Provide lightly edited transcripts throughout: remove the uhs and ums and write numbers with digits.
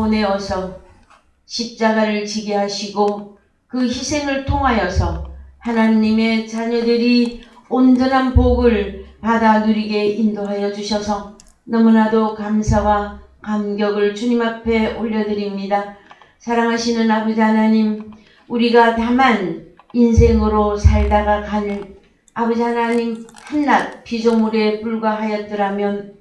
보내어서 십자가를 지게 하시고 그 희생을 통하여서 하나님의 자녀들이 온전한 복을 받아 누리게 인도하여 주셔서 너무나도 감사와 감격을 주님 앞에 올려드립니다. 사랑하시는 아버지 하나님, 우리가 다만 인생으로 살다가 간 아버지 하나님 한낱 피조물에 불과하였더라면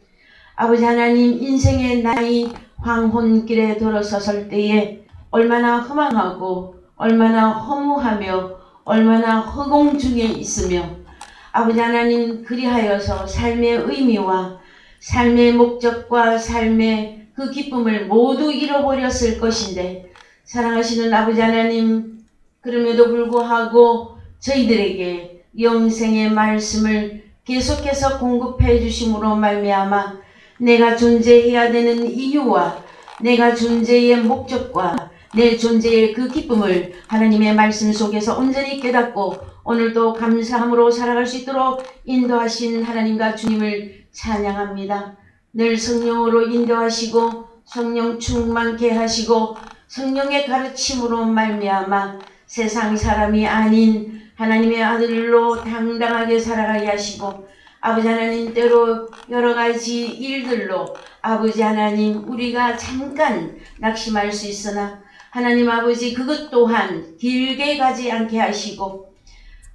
아버지 하나님 인생의 나이 황혼길에 들어섰을 때에 얼마나 허망하고 얼마나 허무하며 얼마나 허공 중에 있으며 아버지 하나님 그리하여서 삶의 의미와 삶의 목적과 삶의 그 기쁨을 모두 잃어버렸을 것인데 사랑하시는 아버지 하나님 그럼에도 불구하고 저희들에게 영생의 말씀을 계속해서 공급해 주심으로 말미암아 내가 존재해야 되는 이유와 내가 존재의 목적과 내 존재의 그 기쁨을 하나님의 말씀 속에서 온전히 깨닫고 오늘도 감사함으로 살아갈 수 있도록 인도하신 하나님과 주님을 찬양합니다. 늘 성령으로 인도하시고 성령 충만케 하시고 성령의 가르침으로 말미암아 세상 사람이 아닌 하나님의 아들로 당당하게 살아가게 하시고 아버지 하나님 때로 여러가지 일들로 아버지 하나님 우리가 잠깐 낙심할 수 있으나 하나님 아버지 그것 또한 길게 가지 않게 하시고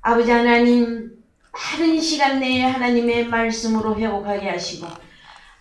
아버지 하나님 빠른 시간 내에 하나님의 말씀으로 회복하게 하시고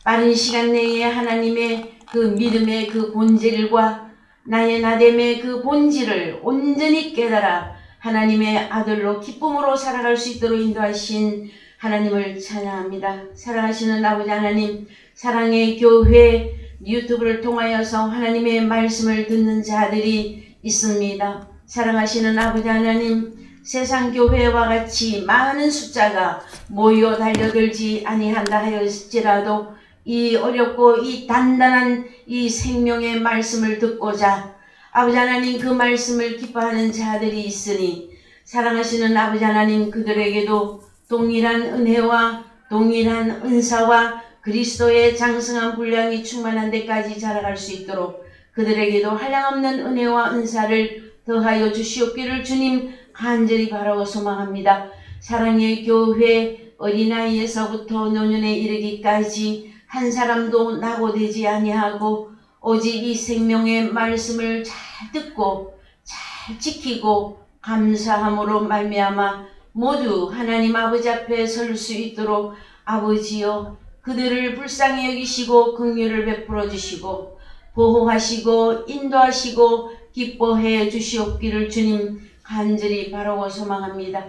빠른 시간 내에 하나님의 그 믿음의 그 본질과 나의 나됨의 그 본질을 온전히 깨달아 하나님의 아들로 기쁨으로 살아갈 수 있도록 인도하신 하나님을 찬양합니다. 사랑하시는 아버지 하나님, 사랑의 교회 유튜브를 통하여서 하나님의 말씀을 듣는 자들이 있습니다. 사랑하시는 아버지 하나님, 세상 교회와 같이 많은 숫자가 모여 달려들지 아니한다 하였을지라도 이 어렵고 이 단단한 이 생명의 말씀을 듣고자 아버지 하나님 그 말씀을 기뻐하는 자들이 있으니 사랑하시는 아버지 하나님 그들에게도 동일한 은혜와 동일한 은사와 그리스도의 장성한 분량이 충만한 데까지 자라갈 수 있도록 그들에게도 한량없는 은혜와 은사를 더하여 주시옵기를 주님 간절히 바라고 소망합니다. 사랑의 교회 어린아이에서부터 노년에 이르기까지 한 사람도 낙오되지 아니하고 오직 이 생명의 말씀을 잘 듣고 잘 지키고 감사함으로 말미암아 모두 하나님 아버지 앞에 설 수 있도록 아버지여 그들을 불쌍히 여기시고 긍휼을 베풀어 주시고 보호하시고 인도하시고 기뻐해 주시옵기를 주님 간절히 바라고 소망합니다.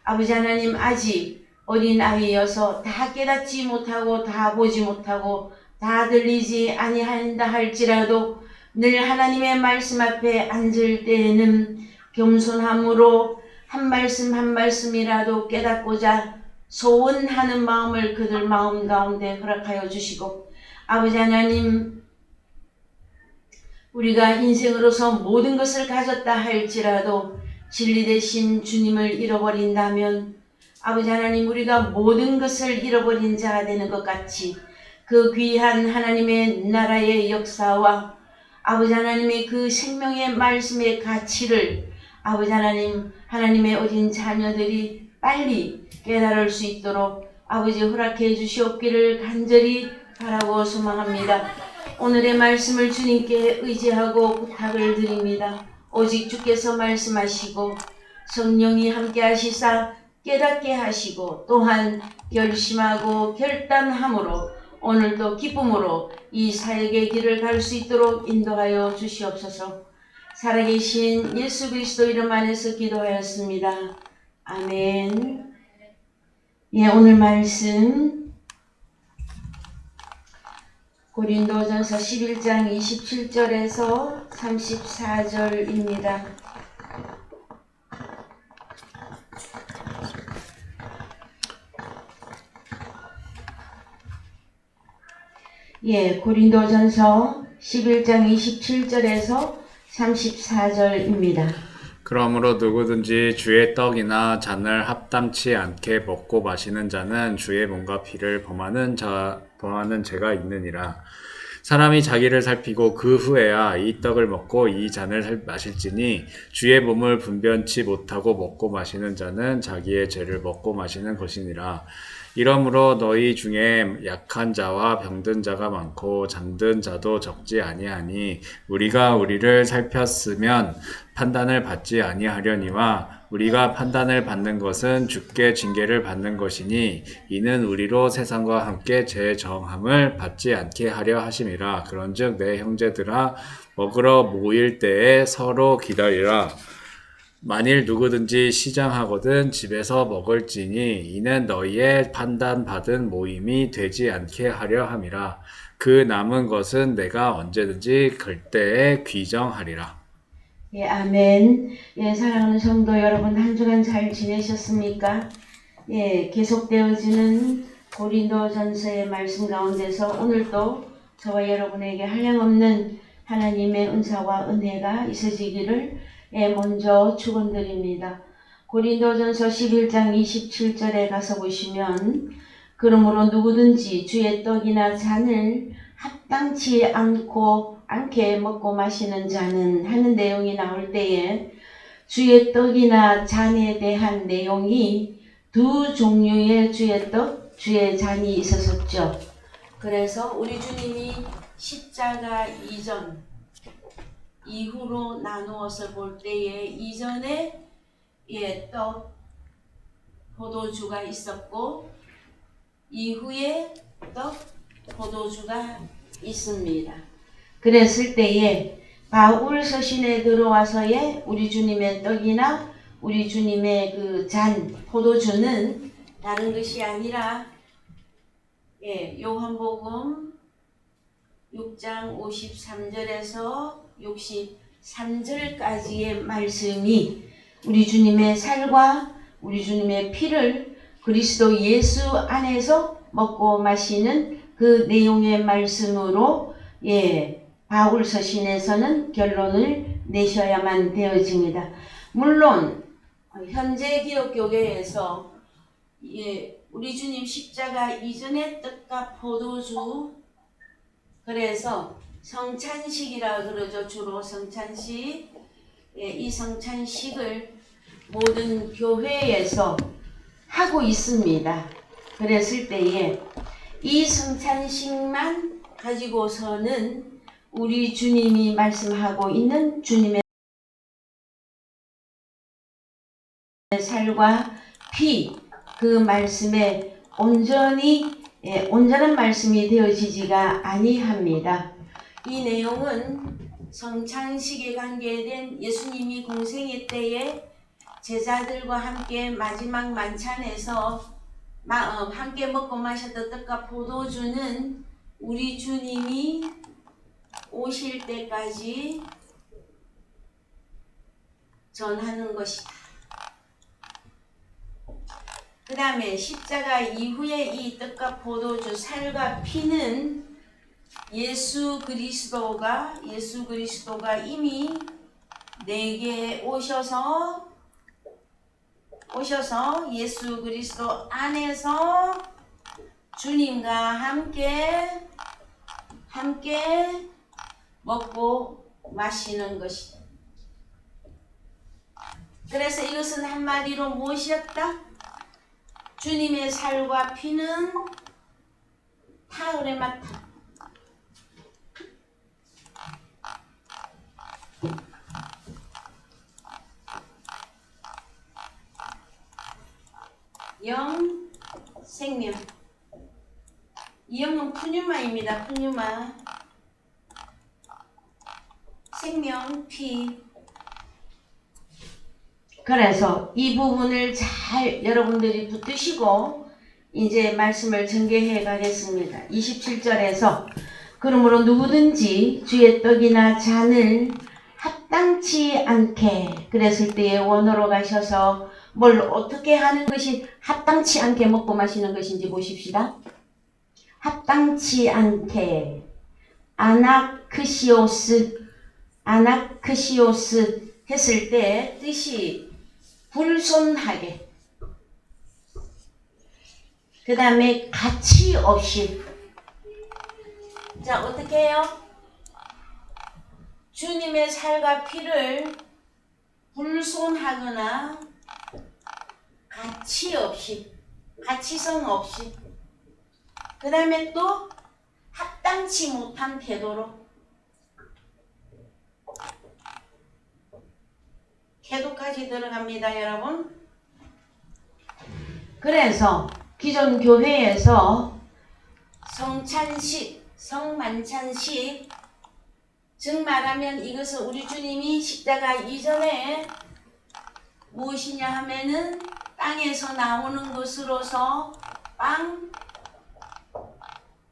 아버지 하나님 아직 어린아이여서 다 깨닫지 못하고 다 보지 못하고 다 들리지 아니한다 할지라도 늘 하나님의 말씀 앞에 앉을 때에는 겸손함으로 한 말씀 한 말씀이라도 깨닫고자 소원하는 마음을 그들 마음 가운데 허락하여 주시고 아버지 하나님 우리가 인생으로서 모든 것을 가졌다 할지라도 진리 되신 주님을 잃어버린다면 아버지 하나님 우리가 모든 것을 잃어버린 자가 되는 것 같이 그 귀한 하나님의 나라의 역사와 아버지 하나님의 그 생명의 말씀의 가치를 아버지 하나님 하나님의 어린 자녀들이 빨리 깨달을 수 있도록 아버지 허락해 주시옵기를 간절히 바라고 소망합니다. 오늘의 말씀을 주님께 의지하고 부탁을 드립니다. 오직 주께서 말씀하시고 성령이 함께 하시사 깨닫게 하시고 또한 결심하고 결단함으로 오늘도 기쁨으로 이 사역의 길을 갈 수 있도록 인도하여 주시옵소서. 살아계신 예수 그리스도 이름 안에서 기도하였습니다. 아멘. 예, 오늘 말씀 고린도전서 11장 27절에서 34절입니다. 예, 고린도전서 11장 27절에서 34절입니다. 그러므로 누구든지 주의 떡이나 잔을 합당치 않게 먹고 마시는 자는 주의 몸과 피를 범하는 죄가 있느니라. 사람이 자기를 살피고 그 후에야 이 떡을 먹고 이 잔을 마실지니 주의 몸을 분변치 못하고 먹고 마시는 자는 자기의 죄를 먹고 마시는 것이니라. 이러므로 너희 중에 약한 자와 병든 자가 많고 잠든 자도 적지 아니하니 우리가 우리를 살폈으면 판단을 받지 아니하려니와 우리가 판단을 받는 것은 주께 징계를 받는 것이니 이는 우리로 세상과 함께 제 정함을 받지 않게 하려 하심이라. 그런즉 내 형제들아 먹으러 모일 때에 서로 기다리라. 만일 누구든지 시장하거든 집에서 먹을지니 이는 너희의 판단받은 모임이 되지 않게 하려 함이라. 그 남은 것은 내가 언제든지 그때에 귀정하리라. 예, 아멘. 예, 사랑하는 성도 여러분, 한 주간 잘 지내셨습니까? 예, 계속되어지는 고린도전서의 말씀 가운데서 오늘도 저와 여러분에게 한량없는 하나님의 은사와 은혜가 있으시기를 먼저 축원드립니다. 고린도전서 11장 27절에 가서 보시면 그러므로 누구든지 주의 떡이나 잔을 합당치 않게 먹고 마시는 자는 하는 내용이 나올 때에 주의 떡이나 잔에 대한 내용이 두 종류의 주의 떡, 주의 잔이 있었었죠. 그래서 우리 주님이 십자가 이전, 이후로 나누어서 볼 때에 이전에 떡, 포도주가 있었고 이후에 떡, 포도주가 있습니다. 그랬을 때에 바울 서신에 들어와서의 우리 주님의 떡이나 우리 주님의 그 잔, 포도주는 다른 것이 아니라 요한복음 6장 53절에서 63절까지의 말씀이 우리 주님의 살과 우리 주님의 피를 그리스도 예수 안에서 먹고 마시는 그 내용의 말씀으로 바울 서신에서는 결론을 내셔야만 되어집니다. 물론 현재 기독교계에서 우리 주님 십자가 이전의 떡과 포도주, 그래서 성찬식이라 그러죠. 주로 성찬식. 이 성찬식을 모든 교회에서 하고 있습니다. 그랬을 때에 이 성찬식만 가지고서는 우리 주님이 말씀하고 있는 주님의 살과 피, 그 말씀에 온전한 말씀이 되어지지가 아니합니다. 이 내용은 성찬식에 관계된 예수님이 공생애 때에 제자들과 함께 마지막 만찬에서 함께 먹고 마셨던 떡과 포도주는 우리 주님이 오실 때까지 전하는 것이다. 그 다음에 십자가 이후에 이 떡과 포도주, 살과 피는 예수 그리스도가 이미 내게 오셔서 예수 그리스도 안에서 주님과 함께 먹고 마시는 것이다. 그래서 이것은 한마디로 무엇이었다? 주님의 살과 피는 타을에 맡아 영, 생명. 이 영은 푸뉴마입니다. 푸뉴마. 생명, 피. 그래서 이 부분을 잘 여러분들이 붙드시고 이제 말씀을 전개해 가겠습니다. 27절에서 그러므로 누구든지 주의 떡이나 잔을 합당치 않게, 그랬을 때에 원어로 가셔서 뭘 어떻게 하는 것이 합당치 않게 먹고 마시는 것인지 보십시다. 합당치 않게, 아나크시오스 했을 때 뜻이 불손하게, 그 다음에 가치 없이, 자, 어떻게 해요? 주님의 살과 피를 불손하거나 가치 없이, 가치성 없이, 그 다음에 또 합당치 못한 태도로 태도까지 들어갑니다, 여러분. 그래서 기존 교회에서 성찬식, 성만찬식, 즉 말하면 이것은 우리 주님이 십자가 이전에 무엇이냐 하면은 땅에서 나오는 것으로서 빵,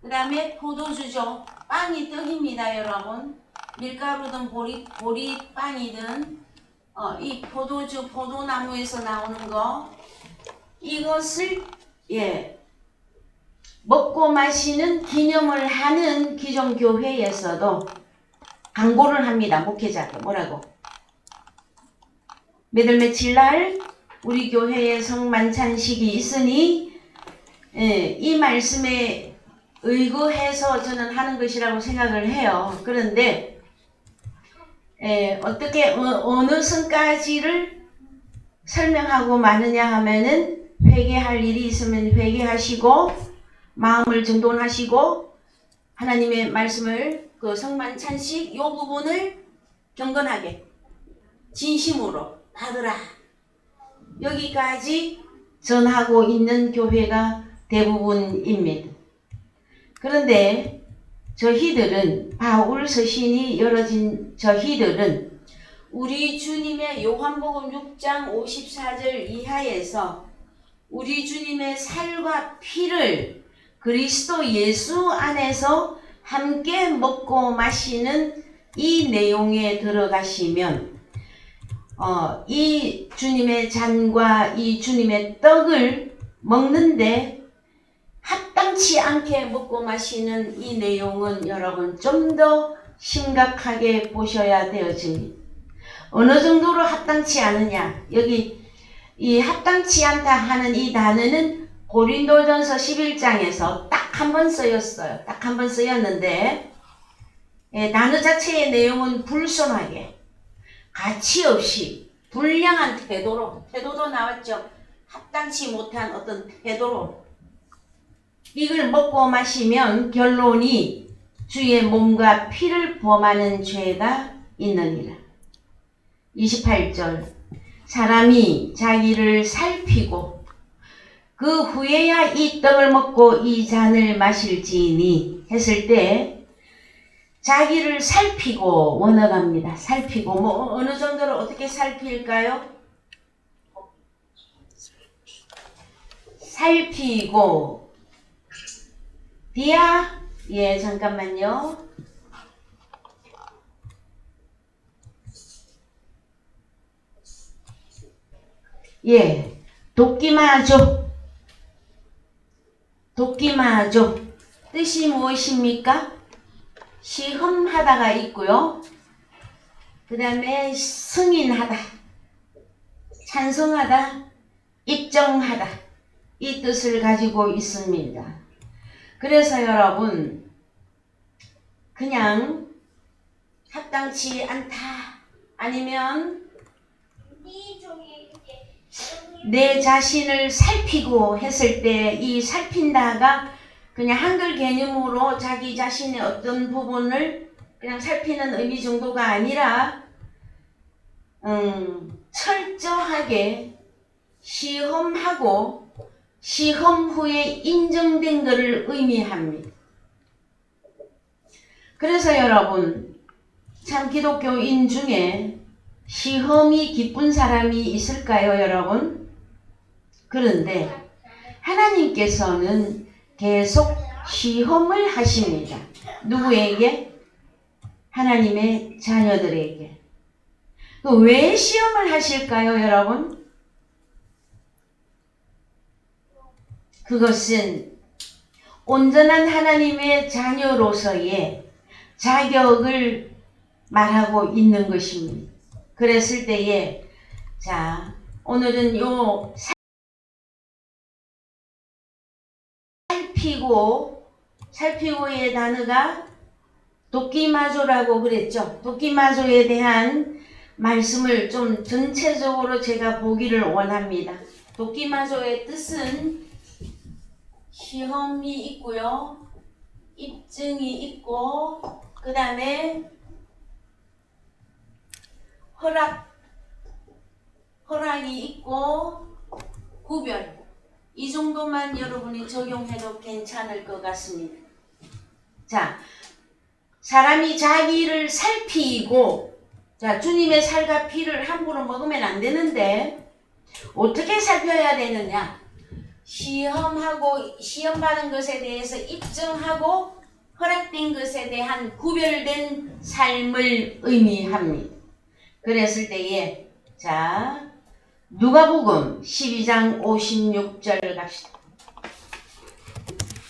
그 다음에 포도주죠. 빵이 떡입니다, 여러분. 밀가루든 보리빵이든 이 포도주, 포도나무에서 나오는 거, 이것을 먹고 마시는 기념을 하는 기존 교회에서도 광고를 합니다. 목회자가 뭐라고? 몇월 며칠 날 우리 교회에 성만찬식이 있으니 이 말씀에 의거해서 저는 하는 것이라고 생각을 해요. 그런데 어떻게 어느 선까지를 설명하고 마느냐 하면은 회개할 일이 있으면 회개하시고 마음을 정돈하시고 하나님의 말씀을 그 성만찬식 요 부분을 경건하게 진심으로 받으라. 여기까지 전하고 있는 교회가 대부분입니다. 그런데 저희들은 바울 서신이 열어진 저희들은 우리 주님의 요한복음 6장 54절 이하에서 우리 주님의 살과 피를 그리스도 예수 안에서 함께 먹고 마시는 이 내용에 들어가시면 이 주님의 잔과 이 주님의 떡을 먹는데 합당치 않게 먹고 마시는 이 내용은 여러분 좀 더 심각하게 보셔야 되어집니다. 어느 정도로 합당치 않으냐, 여기 이 합당치 않다 하는 이 단어는 고린도전서 11장에서 딱 한 번 쓰였어요. 딱 한 번 쓰였는데 단어 자체의 내용은 불손하게, 가치 없이, 불량한 태도도 나왔죠. 합당치 못한 어떤 태도로 이걸 먹고 마시면 결론이 주의 몸과 피를 범하는 죄가 있느니라. 28절 사람이 자기를 살피고 그 후에야 이 떡을 먹고 이 잔을 마실지니 했을 때 자기를 살피고 원어갑니다. 살피고 뭐 어느 정도로 어떻게 살필까요? 살피고 디아 잠깐만요. 돕기마죠. 돕기마죠. 뜻이 무엇입니까? 시험하다가 있고요. 그 다음에 승인하다, 찬성하다, 입정하다, 이 뜻을 가지고 있습니다. 그래서 여러분 그냥 합당치 않다 아니면 내 자신을 살피고 했을 때 이 살핀다가 그냥 한글 개념으로 자기 자신의 어떤 부분을 그냥 살피는 의미 정도가 아니라 철저하게 시험하고 시험 후에 인정된 것을 의미합니다. 그래서 여러분 참 기독교인 중에 시험이 기쁜 사람이 있을까요, 여러분? 그런데 하나님께서는 계속 시험을 하십니다. 누구에게? 하나님의 자녀들에게. 왜 시험을 하실까요, 여러분? 그것은 온전한 하나님의 자녀로서의 자격을 말하고 있는 것입니다. 그랬을 때에 자, 오늘은 요 살피고의 단어가 도끼마조라고 그랬죠. 도끼마조에 대한 말씀을 좀 전체적으로 제가 보기를 원합니다. 도끼마조의 뜻은 시험이 있고요. 입증이 있고 그 다음에 허락이 있고 구별. 이 정도만 여러분이 적용해도 괜찮을 것 같습니다. 자, 사람이 자기를 살피고, 자, 주님의 살과 피를 함부로 먹으면 안 되는데 어떻게 살펴야 되느냐? 시험받은 것에 대해서 입증하고 허락된 것에 대한 구별된 삶을 의미합니다. 그랬을 때에 자, 누가복음 12장 56절 갑시다.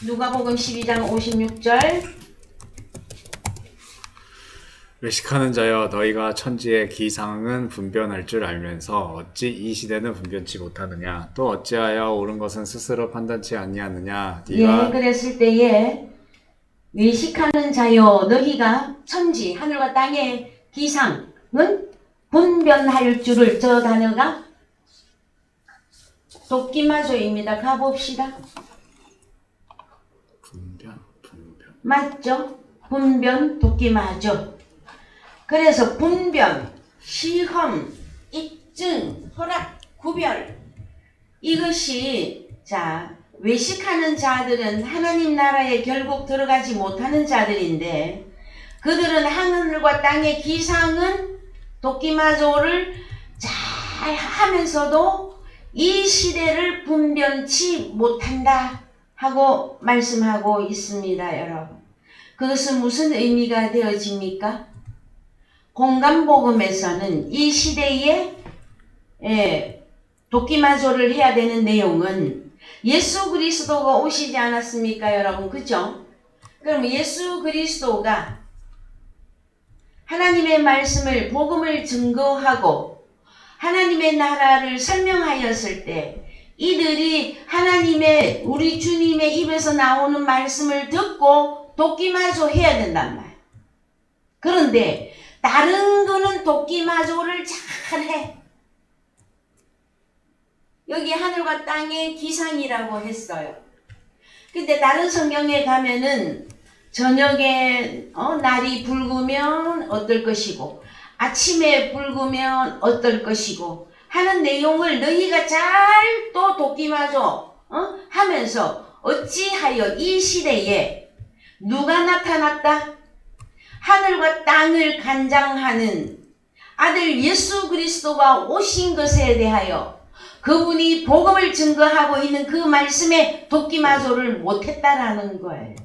누가복음 12장 56절. 외식하는 자여 너희가 천지의 기상은 분별할 줄 알면서 어찌 이 시대는 분별치 못하느냐? 또 어찌하여 옳은 것은 스스로 판단치 아니하느냐? 예, 그랬을 때에 외식하는 자여 너희가 천지 하늘과 땅의 기상은 분별할 줄을, 저 단어가 도끼마조입니다. 가봅시다. 분별. 맞죠? 분변, 도끼마조. 그래서 분변, 시험, 입증, 허락, 구별, 이것이 자, 외식하는 자들은 하나님 나라에 결국 들어가지 못하는 자들인데 그들은 하늘과 땅의 기상은 도끼마조를 잘 하면서도 이 시대를 분변치 못한다 하고 말씀하고 있습니다, 여러분. 그것은 무슨 의미가 되어집니까? 공간복음에서는 이 시대에 도끼마조를 해야 되는 내용은 예수 그리스도가 오시지 않았습니까, 여러분? 그죠? 그럼 예수 그리스도가 하나님의 말씀을, 복음을 증거하고 하나님의 나라를 설명하였을 때 이들이 하나님의, 우리 주님의 입에서 나오는 말씀을 듣고 도끼마조 해야 된단 말이에요. 그런데 다른 거는 도끼마조를 잘해. 여기 하늘과 땅의 기상이라고 했어요. 근데 다른 성경에 가면은 저녁에 날이 붉으면 어떨 것이고 아침에 붉으면 어떨 것이고 하는 내용을 너희가 잘 또 도끼마조 하면서 어찌하여 이 시대에 누가 나타났다? 하늘과 땅을 간장하는 아들 예수 그리스도가 오신 것에 대하여 그분이 복음을 증거하고 있는 그 말씀에 도끼마조를 못했다라는 거예요.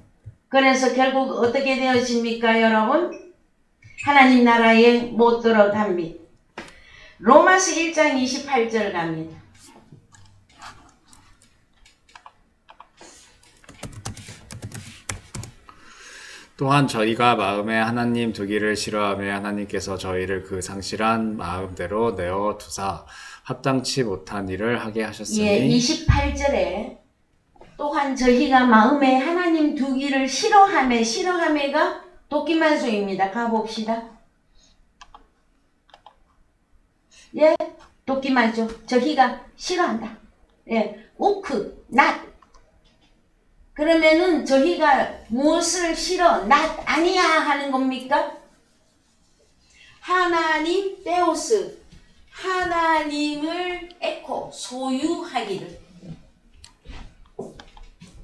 그래서 결국 어떻게 되어집니까, 여러분? 하나님 나라에 못 들어갑니다. 로마서 1장 28절 갑니다. 또한 저희가 마음에 하나님 두기를 싫어하며 하나님께서 저희를 그 상실한 마음대로 내어 두사 합당치 못한 일을 하게 하셨으니 예, 28절에 또한 저희가 마음에 하나님 두기를 싫어하며가 도끼마조입니다. 가봅시다. 예, 도끼마조. 저희가 싫어한다. 예, 우크, 낫. 그러면은 저희가 무엇을 싫어? 낫 아니야 하는 겁니까? 하나님 데오스, 하나님을 에코, 소유하기를.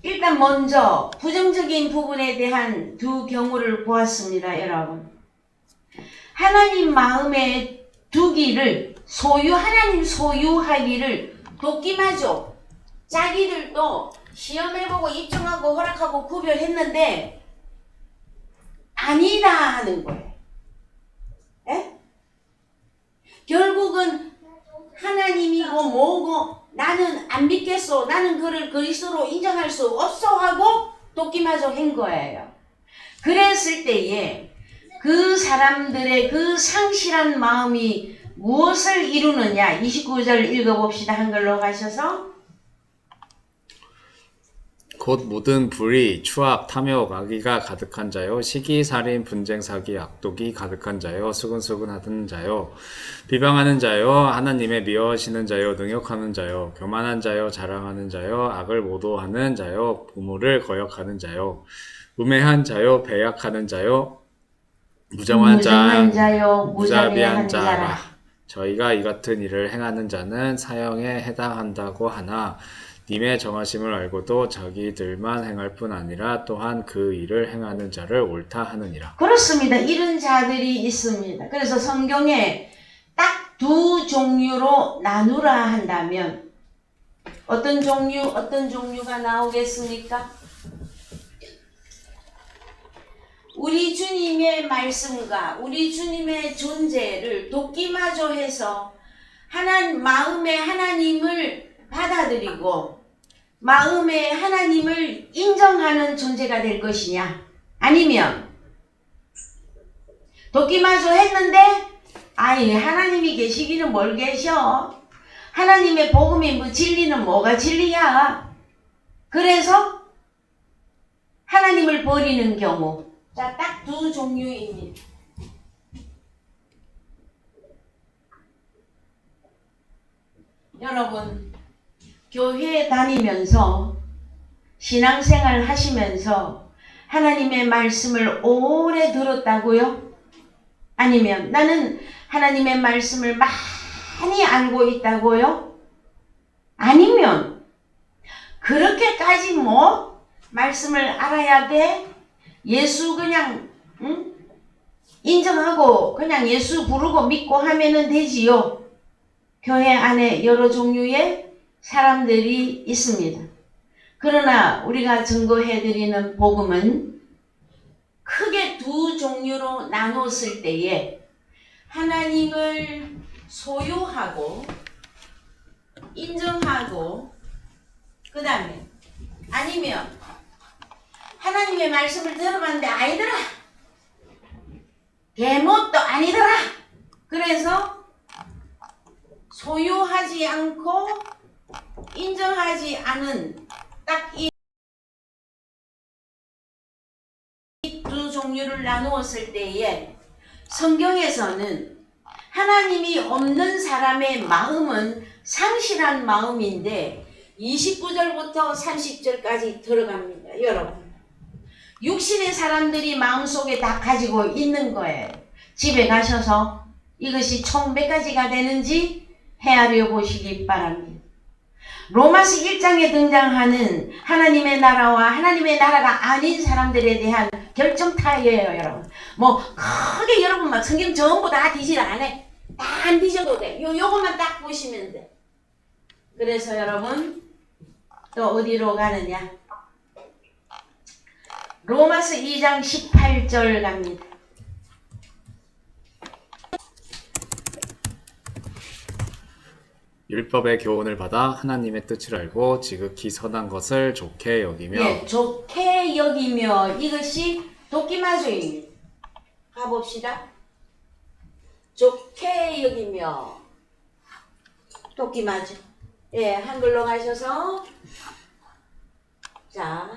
일단 먼저 부정적인 부분에 대한 두 경우를 보았습니다, 여러분. 하나님 마음에 두기를 하나님 소유하기를 도끼마조. 자기들도 시험해보고 입증하고 허락하고 구별했는데 아니다 하는 거예요. 에? 결국은 하나님이고 뭐고 나는 안 믿겠어. 나는 그를 그리스도로 인정할 수 없어 하고 도끼마조 한 거예요. 그랬을 때에 그 사람들의 그 상실한 마음이 무엇을 이루느냐? 29절 읽어봅시다. 한글로 가셔서. 곧 모든 불의, 추악, 탐욕, 악의가 가득한 자요, 시기, 살인, 분쟁, 사기, 악독이 가득한 자요, 수근수근하던 자요, 비방하는 자요, 하나님의 미워하시는 자요, 능욕하는 자요, 교만한 자요, 자랑하는 자요, 악을 모도하는 자요, 부모를 거역하는 자요, 우매한 자요, 배약하는 자요, 무정한 자요, 무자비한 자라. 저희가 이 같은 일을 행하는 자는 사형에 해당한다고 하나 님의 정하심을 알고도 자기들만 행할 뿐 아니라 또한 그 일을 행하는 자를 옳다 하느니라. 그렇습니다. 이런 자들이 있습니다. 그래서 성경에 딱 두 종류로 나누라 한다면 어떤 종류가 나오겠습니까? 우리 주님의 말씀과 우리 주님의 존재를 돕기마저 해서 마음에 하나님을 받아들이고 마음에 하나님을 인정하는 존재가 될 것이냐, 아니면 돕기마저 했는데 하나님이 계시기는 뭘 계셔, 하나님의 복음이 뭐 진리는 뭐가 진리야, 그래서 하나님을 버리는 경우. 자, 딱 두 종류입니다. 여러분, 교회 다니면서 신앙생활 하시면서 하나님의 말씀을 오래 들었다고요? 아니면 나는 하나님의 말씀을 많이 알고 있다고요? 아니면 그렇게까지 말씀을 알아야 돼? 예수 그냥 인정하고 그냥 예수 부르고 믿고 하면은 되지요. 교회 안에 여러 종류의 사람들이 있습니다. 그러나 우리가 증거해드리는 복음은 크게 두 종류로 나눴을 때에 하나님을 소유하고 인정하고 그 다음에 아니면 하나님의 말씀을 들어봤는데 아니더라, 대못도 아니더라, 그래서 소유하지 않고 인정하지 않은 딱 이 두 종류를 나누었을 때에 성경에서는 하나님이 없는 사람의 마음은 상실한 마음인데 29절부터 30절까지 들어갑니다. 여러분, 육신의 사람들이 마음속에 다 가지고 있는 거예요. 집에 가셔서 이것이 총 몇 가지가 되는지 헤아려 보시기 바랍니다. 로마서 1장에 등장하는 하나님의 나라와 하나님의 나라가 아닌 사람들에 대한 결정타예요, 여러분. 크게 여러분 성경 전부 다 뒤질 안 해. 다 안 뒤져도 돼. 요것만 딱 보시면 돼. 그래서 여러분, 또 어디로 가느냐? 로마서 2장 18절 갑니다. 율법의 교훈을 받아 하나님의 뜻을 알고 지극히 선한 것을 좋게 여기며 좋게 여기며 이것이 도끼마저입니다. 가봅시다. 좋게 여기며 도끼마저. 한글로 가셔서 자,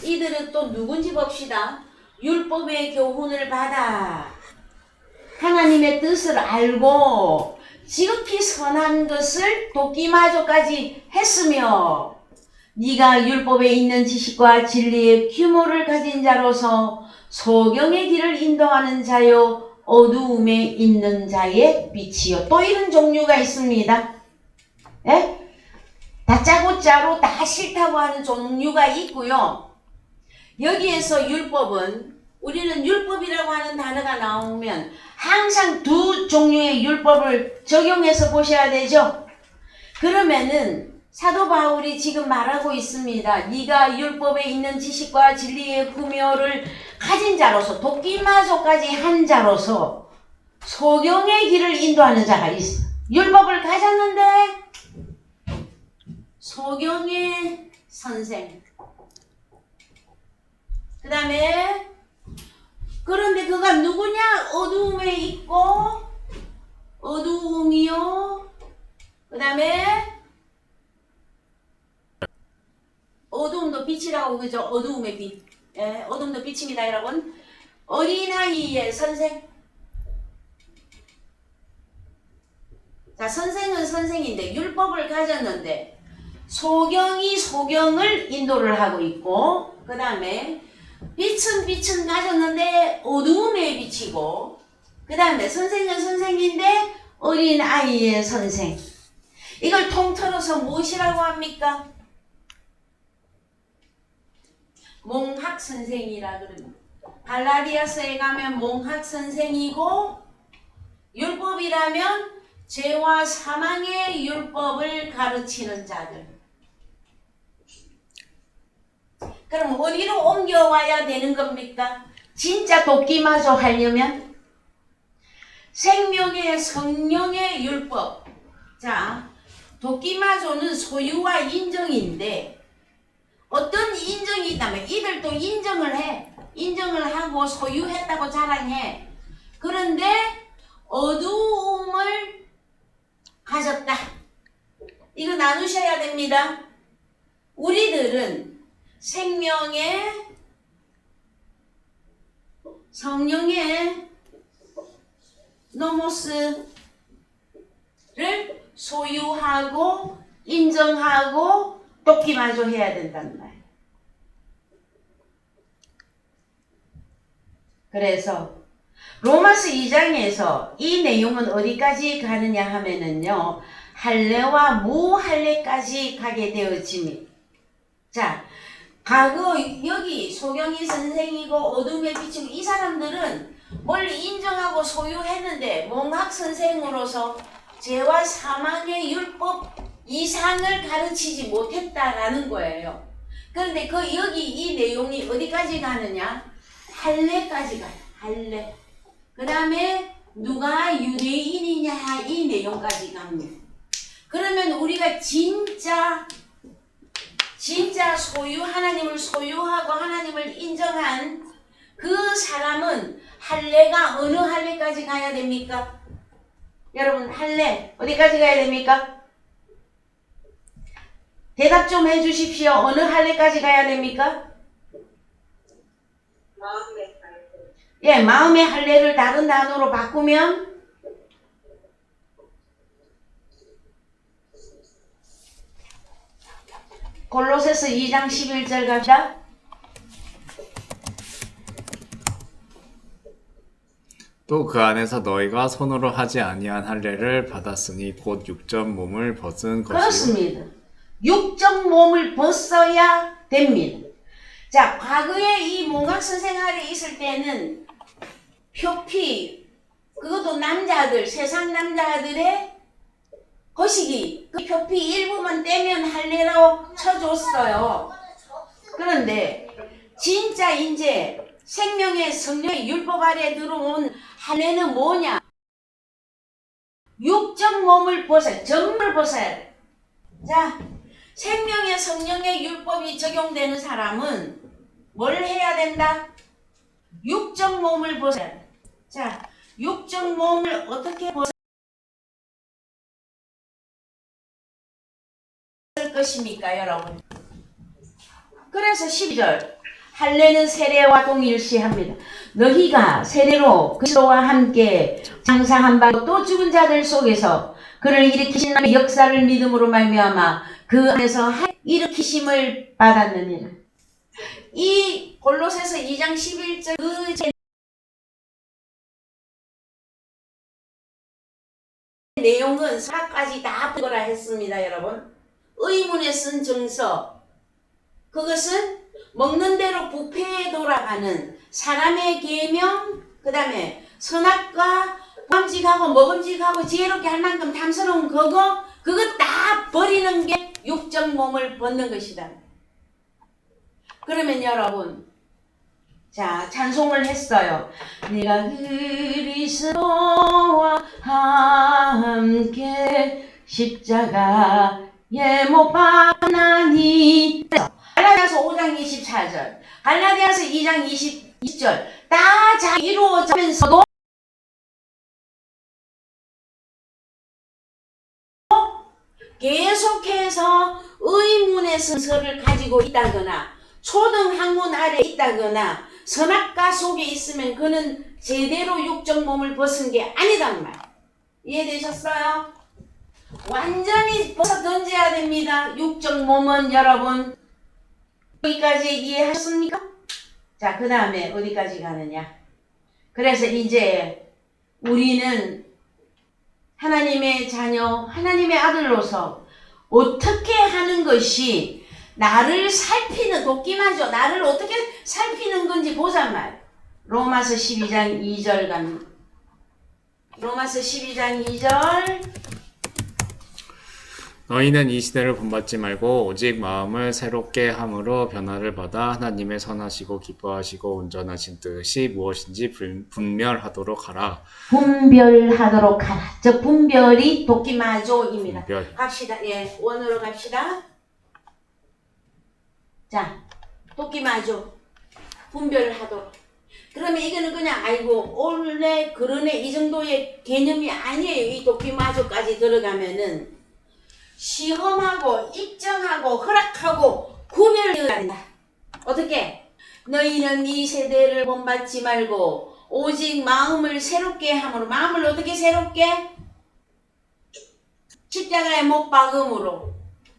이들은 또 누군지 봅시다. 율법의 교훈을 받아 하나님의 뜻을 알고 지극히 선한 것을 돕기마저까지 했으며 네가 율법에 있는 지식과 진리의 규모를 가진 자로서 소경의 길을 인도하는 자요 어두움에 있는 자의 빛이요. 또 이런 종류가 있습니다. 다짜고짜로 다 싫다고 하는 종류가 있고요. 여기에서 율법은 우리는 율법이라고 하는 단어가 나오면 항상 두 종류의 율법을 적용해서 보셔야 되죠. 그러면은 사도 바울이 지금 말하고 있습니다. 네가 율법에 있는 지식과 진리의 구묘를 가진 자로서 돕기마저까지 한 자로서 소경의 길을 인도하는 자가 있어. 율법을 가졌는데 소경의 선생. 그 다음에 그런데 그가 누구냐? 어두움에 있고 어두움이요. 그 다음에 어두움도 빛이 빛이라고 그죠? 어두움의 빛. 예, 어둠도 빛입니다, 여러분. 어린아이의 선생. 자, 선생은 선생인데 율법을 가졌는데 소경이 소경을 인도를 하고 있고, 그 다음에 빛은 가졌는데 어두움의 빛이고, 그 다음에 선생은 선생인데 어린아이의 선생. 이걸 통틀어서 무엇이라고 합니까? 몽학선생이라 그럽니다. 갈라디아서에 가면 몽학선생이고, 율법이라면 죄와 사망의 율법을 가르치는 자들. 그럼 어디로 옮겨와야 되는 겁니까? 진짜 돕기마저 하려면 생명의 성령의 율법. 자, 돕기마저는 소유와 인정인데 어떤 인정이 있다면 이들도 인정을 해. 인정을 하고 소유했다고 자랑해. 그런데 어두움을 가졌다. 이거 나누셔야 됩니다. 우리들은 생명의 성령의 노모스를 소유하고 인정하고 돕기마저 해야 된단 말이에요. 그래서 로마서 2장에서 이 내용은 어디까지 가느냐 하면은요, 할례와 무할례까지 가게 되어집니다. 자, 과거 여기 소경이 선생이고 어둠의 빛이고 이 사람들은 뭘 인정하고 소유했는데 몽학 선생으로서 죄와 사망의 율법 이상을 가르치지 못했다라는 거예요. 그런데 여기 이 내용이 어디까지 가느냐? 할례까지 가요. 할례. 그 다음에 누가 유대인이냐 이 내용까지 갑니다. 그러면 우리가 진짜 하나님을 소유하고 하나님을 인정한 그 사람은 할례가 어느 할례까지 가야 됩니까? 여러분, 할례 어디까지 가야 됩니까? 대답 좀 해주십시오. 어느 할례까지 가야 됩니까? 마음의 할례. 예, 마음의 할례를 다른 단어로 바꾸면 골로새서 2장 11절 갑시다. 또 그 안에서 너희가 손으로 하지 아니한 할례를 받았으니 곧 육적 몸을 벗은 것이요. 그렇습니다. 육적 몸을 벗어야 됩니다. 자, 과거에 이 몽학선 생활에 있을 때는 표피, 그것도 남자들, 세상 남자들의 거시기, 그 표피 일부만 떼면 할례라고 쳐줬어요. 그런데 진짜 이제 생명의 성령의 율법 아래 들어온 할례는 뭐냐? 육적 몸을 벗어야, 전부를 벗어야 돼. 자, 생명의 성령의 율법이 적용되는 사람은 뭘 해야 된다? 육적 몸을 벗어야 돼. 자, 육적 몸을 어떻게 벗을 것입니까, 여러분? 그래서 12절 할례는 세례와 동일시합니다. 너희가 세례로 그리스도와 함께 장사한 바 또 죽은 자들 속에서 그를 일으키신 남의 역사를 믿음으로 말미암아 그 안에서 일으키심을 받았느니라. 이 골로새서 2장 11절 그 내용은 사까지 다 거라 했습니다, 여러분. 의문에 쓴 정서, 그것은 먹는 대로 부패에 돌아가는 사람의 계명, 그 다음에 선악과 범직하고 먹음직하고 지혜롭게 할 만큼 탐스러운 그거 다 버리는 게 육적 몸을 벗는 것이다. 그러면 여러분, 자, 찬송을 했어요. 내가 그리스도와 함께 십자가에 못 박나니. 갈라디아서 5장 24절, 갈라디아서 2장 20절 다 잘 이루어지면서도 계속해서 의문의 순서를 가지고 있다거나 초등 학문 아래 있다거나 선악과 속에 있으면 그는 제대로 육적 몸을 벗은 게 아니단 말. 이해되셨어요? 완전히 벗어 던져야 됩니다. 육적 몸은 여러분. 여기까지 이해하셨습니까? 자, 그 다음에 어디까지 가느냐. 그래서 이제 우리는 하나님의 자녀, 하나님의 아들로서 어떻게 하는 것이 나를 살피는 도끼마죠. 나를 어떻게 살피는 건지 보잔 말. 로마서 12장 2절 갑니다. 로마서 12장 2절. 너희는 이 시대를 본받지 말고 오직 마음을 새롭게 함으로 변화를 받아 하나님의 선하시고 기뻐하시고 온전하신 뜻이 무엇인지 분별하도록 하라. 분별하도록 하라. 저 분별이 도끼마조입니다. 분별. 갑시다. 예, 원으로 갑시다. 자, 도끼마조. 분별하도록. 그러면 이거는 그냥 아이고 원래 그러네 이 정도의 개념이 아니에요. 이 도끼마조까지 들어가면은 시험하고 입증하고 허락하고 구별해야 된다. 어떻게? 너희는 이 세대를 본받지 말고 오직 마음을 새롭게 함으로. 마음을 어떻게 새롭게? 십자가에 못 박음으로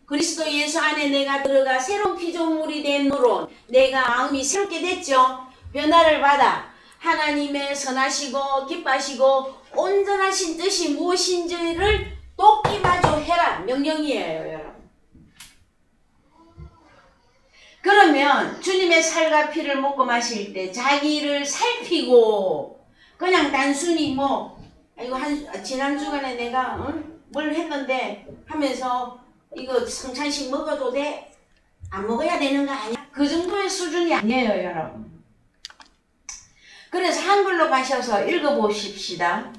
그리스도 예수 안에 내가 들어가 새로운 피조물이 됨으로 내가 마음이 새롭게 됐죠. 변화를 받아 하나님의 선하시고 기뻐하시고 온전하신 뜻이 무엇인지를 도끼마저 해라 명령이에요, 여러분. 그러면 주님의 살과 피를 먹고 마실 때 자기를 살피고 그냥 단순히 뭐 이거 지난 주간에 내가 뭘 했는데 하면서 이거 성찬식 먹어도 돼? 안 먹어야 되는 거 아니야? 그 정도의 수준이 아니에요, 여러분. 그래서 한글로 가셔서 읽어보십시다.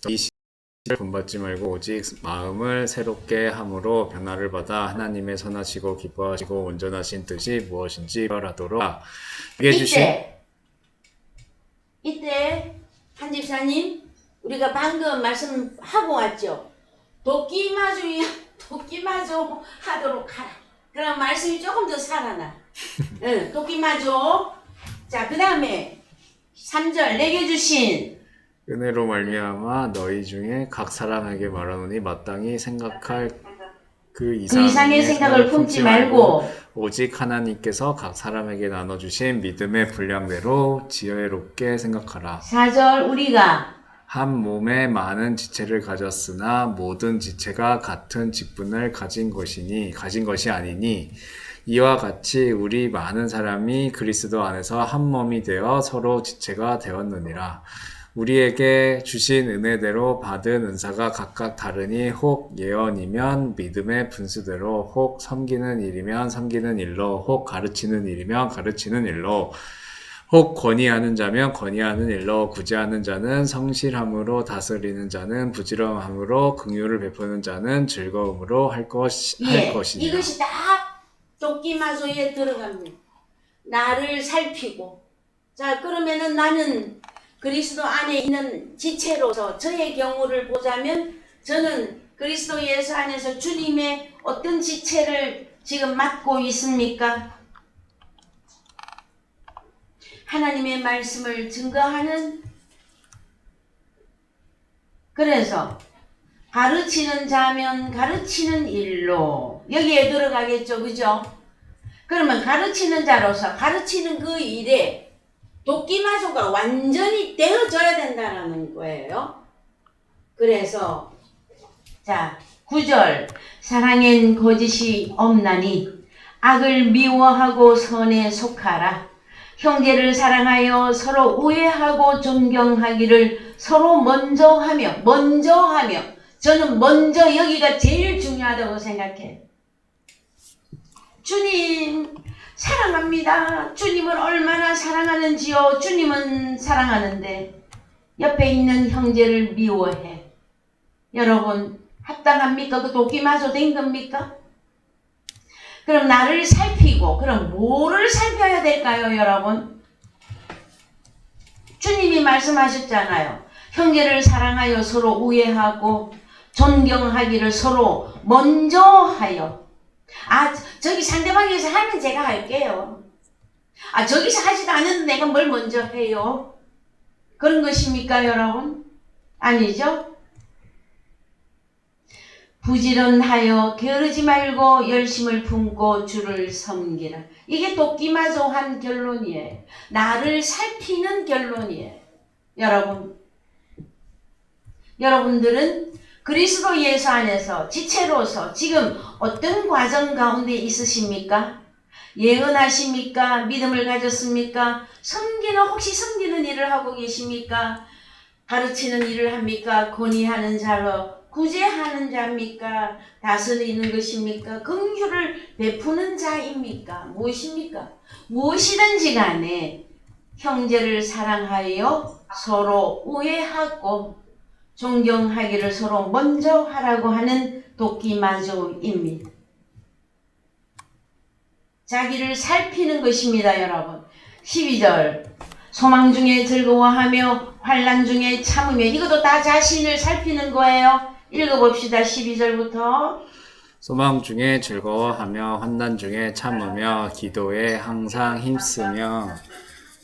이 시대를 본받지 말고 오직 마음을 새롭게 함으로 변화를 받아 하나님의 선하시고 기뻐하시고 온전하신 뜻이 무엇인지 분별하도록 하라. 이때 한 집사님 우리가 방금 말씀하고 왔죠. 도끼마저 하도록 하라. 그럼 말씀이 조금 더 살아나. 응, 도끼마저. 자, 그 다음에 3절 내게 주신 은혜로 말미암아 너희 중에 각 사람에게 말하노니 마땅히 생각할 그 이상의 생각을 품지 말고 오직 하나님께서 각 사람에게 나눠주신 믿음의 분량대로 지혜롭게 생각하라. 4절 우리가 한 몸에 많은 지체를 가졌으나 모든 지체가 같은 직분을 가진 것이 아니니 이와 같이 우리 많은 사람이 그리스도 안에서 한 몸이 되어 서로 지체가 되었느니라. 우리에게 주신 은혜대로 받은 은사가 각각 다르니 혹 예언이면 믿음의 분수대로, 혹 섬기는 일이면 섬기는 일로, 혹 가르치는 일이면 가르치는 일로, 혹 권위하는 자면 권위하는 일로, 구제하는 자는 성실함으로, 다스리는 자는 부지런함으로, 긍휼을 베푸는 자는 즐거움으로 할 것이니라. 이것이 다 도끼마저에 들어갑니다. 나를 살피고. 자, 그러면은 나는 그리스도 안에 있는 지체로서 저의 경우를 보자면 저는 그리스도 예수 안에서 주님의 어떤 지체를 지금 맡고 있습니까? 하나님의 말씀을 증거하는, 그래서 가르치는 자면 가르치는 일로 여기에 들어가겠죠, 그죠? 그러면 가르치는 자로서 가르치는 그 일에 도끼마저가 완전히 되어져야 된다는 거예요. 그래서 자 9절 사랑엔 거짓이 없나니 악을 미워하고 선에 속하라. 형제를 사랑하여 서로 우애하고 존경하기를 서로 먼저 하며 저는 먼저 여기가 제일 중요하다고 생각해요. 주님 사랑합니다. 주님을 얼마나 사랑하는지요. 주님은 사랑하는데 옆에 있는 형제를 미워해. 여러분 합당합니까? 그 도끼마저 된 겁니까? 그럼 나를 살피고, 그럼 뭐를 살펴야 될까요, 여러분? 주님이 말씀하셨잖아요. 형제를 사랑하여 서로 우애하고 존경하기를 서로 먼저 하여. 저기 상대방에서 하면 제가 할게요. 저기서 하지도 않는데 내가 뭘 먼저 해요? 그런 것입니까, 여러분? 아니죠? 부지런하여 게으르지 말고 열심을 품고 주를 섬기라. 이게 도끼마조한 결론이에요. 나를 살피는 결론이에요. 여러분들은 그리스도 예수 안에서 지체로서 지금 어떤 과정 가운데 있으십니까? 예언하십니까? 믿음을 가졌습니까? 혹시 섬기는 일을 하고 계십니까? 가르치는 일을 합니까? 건의하는 자로 구제하는 자입니까? 다스리는 것입니까? 긍휼을 베푸는 자입니까? 무엇입니까? 무엇이든지 간에 형제를 사랑하여 서로 우애하고 존경하기를 서로 먼저 하라고 하는 도끼마조입니다. 자기를 살피는 것입니다, 여러분. 12절 소망 중에 즐거워하며 환난 중에 참으며. 이것도 다 자신을 살피는 거예요. 읽어봅시다. 12절부터. 소망 중에 즐거워하며 환난 중에 참으며 기도에 항상 힘쓰며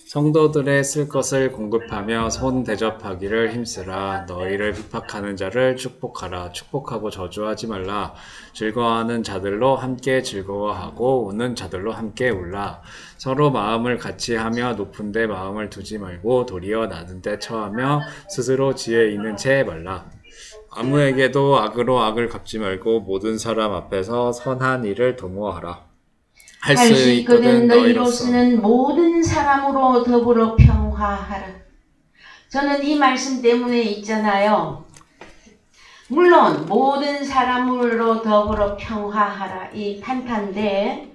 성도들의 쓸 것을 공급하며 손 대접하기를 힘쓰라. 너희를 핍박하는 자를 축복하라. 축복하고 저주하지 말라. 즐거워하는 자들로 함께 즐거워하고 우는 자들로 함께 울라. 서로 마음을 같이 하며 높은 데 마음을 두지 말고 도리어 낮은 데 처하며 스스로 지혜 있는 채 말라. 아무에게도 악으로 악을 갚지 말고 모든 사람 앞에서 선한 일을 도모하라. 할 수 있거든 너희로서는 모든 사람으로 더불어 평화하라. 저는 이 말씀 때문에 있잖아요. 물론 모든 사람으로 더불어 평화하라 이 판탄데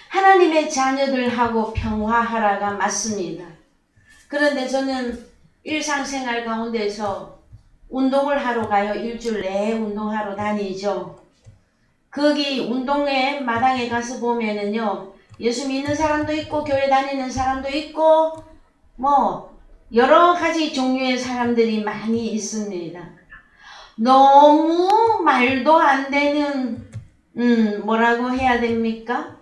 하나님의 자녀들하고 평화하라가 맞습니다. 그런데 저는 일상생활 가운데서 운동을 하러 가요. 일주일 내에 운동하러 다니죠. 거기 운동회 마당에 가서 보면은요, 예수 믿는 사람도 있고 교회 다니는 사람도 있고 여러 가지 종류의 사람들이 많이 있습니다. 너무 말도 안 되는 뭐라고 해야 됩니까?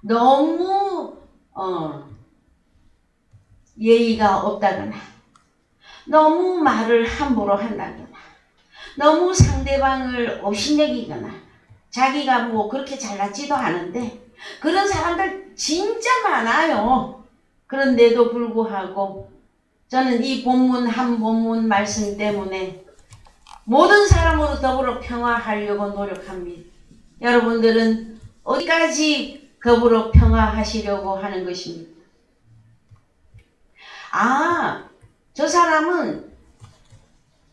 너무 예의가 없다거나 너무 말을 함부로 한다거나 너무 상대방을 업신여기거나 자기가 그렇게 잘났지도 않은데 그런 사람들 진짜 많아요. 그런데도 불구하고 저는 이 한 본문 말씀 때문에 모든 사람으로 더불어 평화하려고 노력합니다. 여러분들은 어디까지 더불어 평화하시려고 하는 것입니까? 저 사람은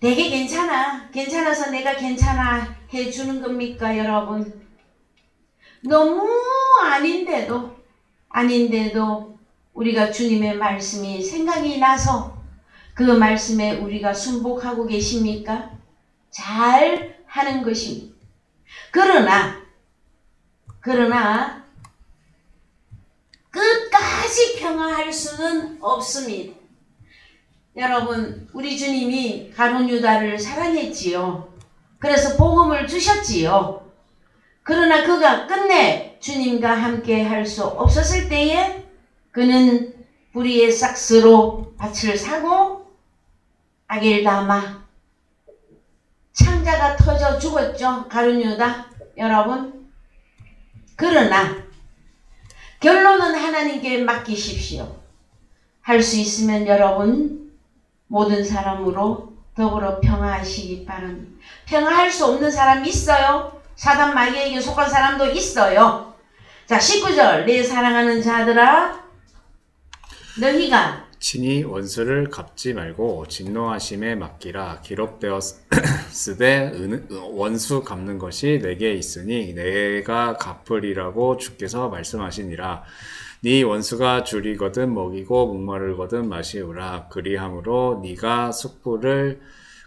되게 괜찮아서 내가 괜찮아 해주는 겁니까, 여러분? 너무 아닌데도 우리가 주님의 말씀이 생각이 나서 그 말씀에 우리가 순복하고 계십니까? 잘 하는 것입니다. 그러나 끝까지 평화할 수는 없습니다. 여러분, 우리 주님이 가룟 유다를 사랑했지요. 그래서 복음을 주셨지요. 그러나 그가 끝내 주님과 함께 할 수 없었을 때에 그는 불의의 삭스로 밭을 사고 아겔다마 창자가 터져 죽었죠. 가룟 유다 여러분. 그러나 결론은 하나님께 맡기십시오. 할 수 있으면 여러분 모든 사람으로 더불어 평화하시기 바랍니다. 평화할 수 없는 사람이 있어요. 사단 마귀에게 속한 사람도 있어요. 자, 19절 내 사랑하는 자들아 너희가 친히 원수를 갚지 말고 진노하심에 맡기라. 기록되었으되 원수 갚는 것이 내게 있으니 내가 갚으리라고 주께서 말씀하시니라. 네 원수가 줄이거든 먹이고 목마르거든 마시우라. 그리함으로 네가 숯불을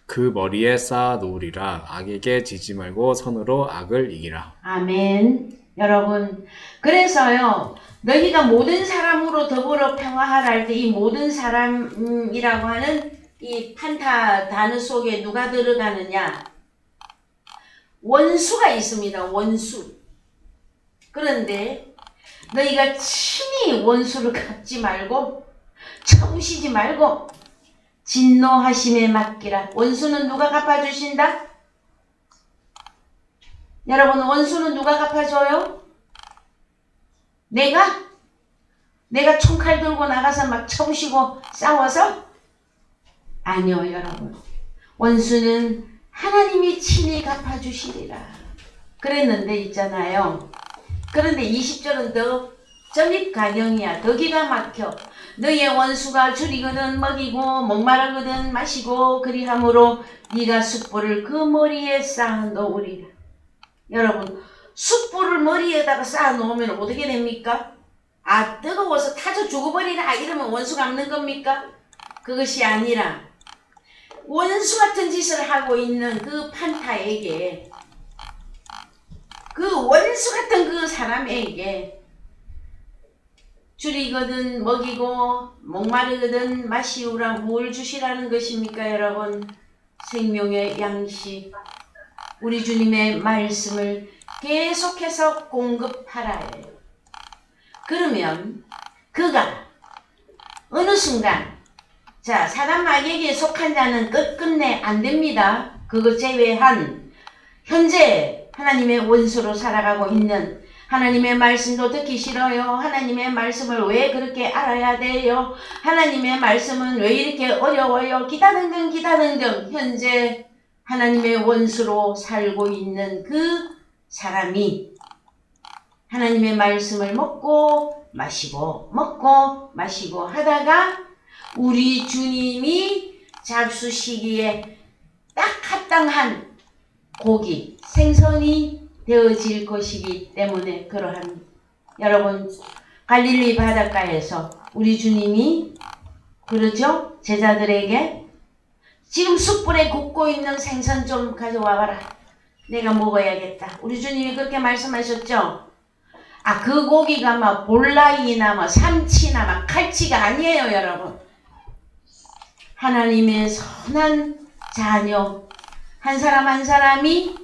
그 머리에 쌓아 놓으리라. 악에게 지지 말고 선으로 악을 이기라. 아멘. 여러분, 그래서요 너희가 모든 사람으로 더불어 평화하라 할 때 이 모든 사람이라고 하는 이 판타 단어 속에 누가 들어가느냐? 원수가 있습니다. 원수. 그런데 너희가 친히 원수를 갚지 말고 쳐부시지 말고 진노하심에 맡기라. 원수는 누가 갚아주신다? 여러분, 원수는 누가 갚아줘요? 내가 총칼 들고 나가서 막 쳐부시고 싸워서? 아니요, 여러분. 원수는 하나님이 친히 갚아주시리라. 그랬는데 있잖아요. 그런데 20절은 더 전입가경이야. 더 기가 막혀. 너의 원수가 줄이거든 먹이고 목마르거든 마시고 그리함으로 네가 숯불을 그 머리에 쌓아 놓으리라. 여러분, 숯불을 머리에다가 쌓아 놓으면 어떻게 됩니까? 아, 뜨거워서 타져 죽어버리라 이러면 원수가 없는 겁니까? 그것이 아니라 원수 같은 짓을 하고 있는 그 판타에게, 그 원수 같은 그 사람에게 줄이거든 먹이고 목마르거든 마시우라. 뭘 주시라는 것입니까, 여러분? 생명의 양식, 우리 주님의 말씀을 계속해서 공급하라예요. 그러면 그가 어느 순간, 자, 사단 마귀에게 속한 자는 끝끝내 안 됩니다. 그거 제외한 현재 하나님의 원수로 살아가고 있는, 하나님의 말씀도 듣기 싫어요. 하나님의 말씀을 왜 그렇게 알아야 돼요? 하나님의 말씀은 왜 이렇게 어려워요? 기타 등등 현재 하나님의 원수로 살고 있는 그 사람이 하나님의 말씀을 먹고 마시고 하다가 우리 주님이 잡수시기에 딱 합당한 고기, 생선이 되어질 것이기 때문에 그러한, 여러분, 갈릴리 바닷가에서 우리 주님이 그러죠? 제자들에게 지금 숯불에 굽고 있는 생선 좀 가져와봐라. 내가 먹어야겠다. 우리 주님이 그렇게 말씀하셨죠? 아, 그 고기가 막 볼라이나 막 삼치나 막 칼치가 아니에요, 여러분. 하나님의 선한 자녀, 한 사람 한 사람이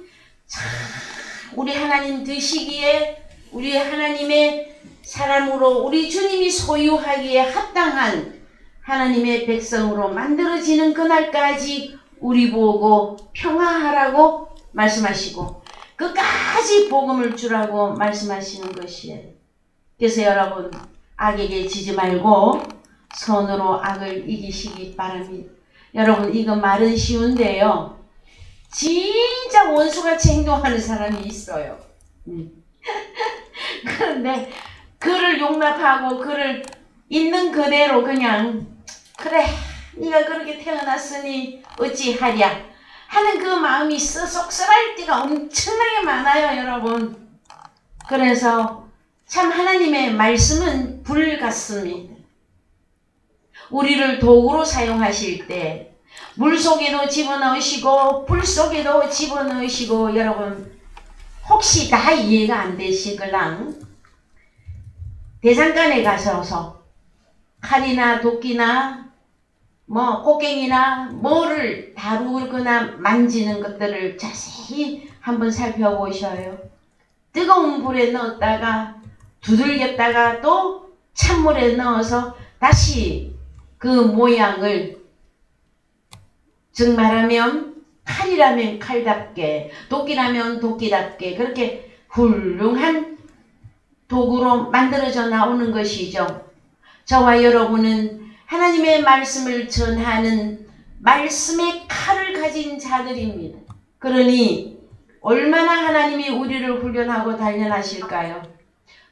우리 하나님 드시기에, 우리 하나님의 사람으로 우리 주님이 소유하기에 합당한 하나님의 백성으로 만들어지는 그날까지 우리 보고 평화하라고 말씀하시고 끝까지 복음을 주라고 말씀하시는 것이에요. 그래서 여러분, 악에게 지지 말고 선으로 악을 이기시기 바랍니다. 여러분, 이거 말은 쉬운데요, 진짜 원수같이 행동하는 사람이 있어요. 그런데 그를 용납하고 그를 있는 그대로 그냥, 그래, 네가 그렇게 태어났으니 어찌하랴 하는 그 마음이 썩설할 때가 엄청나게 많아요, 여러분. 그래서 참 하나님의 말씀은 불 같습니다. 우리를 도구로 사용하실 때 물속에도 집어넣으시고 불 속에도 집어넣으시고, 여러분, 혹시 다 이해가 안 되시걸랑 대장간에 가셔서 칼이나 도끼나 뭐 꽃갱이나 뭐를 다루거나 만지는 것들을 자세히 한번 살펴보셔요. 뜨거운 불에 넣었다가 두들겼다가 또 찬물에 넣어서 다시 그 모양을, 즉 말하면 칼이라면 칼답게, 도끼라면 도끼답게 그렇게 훌륭한 도구로 만들어져 나오는 것이죠. 저와 여러분은 하나님의 말씀을 전하는 말씀의 칼을 가진 자들입니다. 그러니 얼마나 하나님이 우리를 훈련하고 단련하실까요?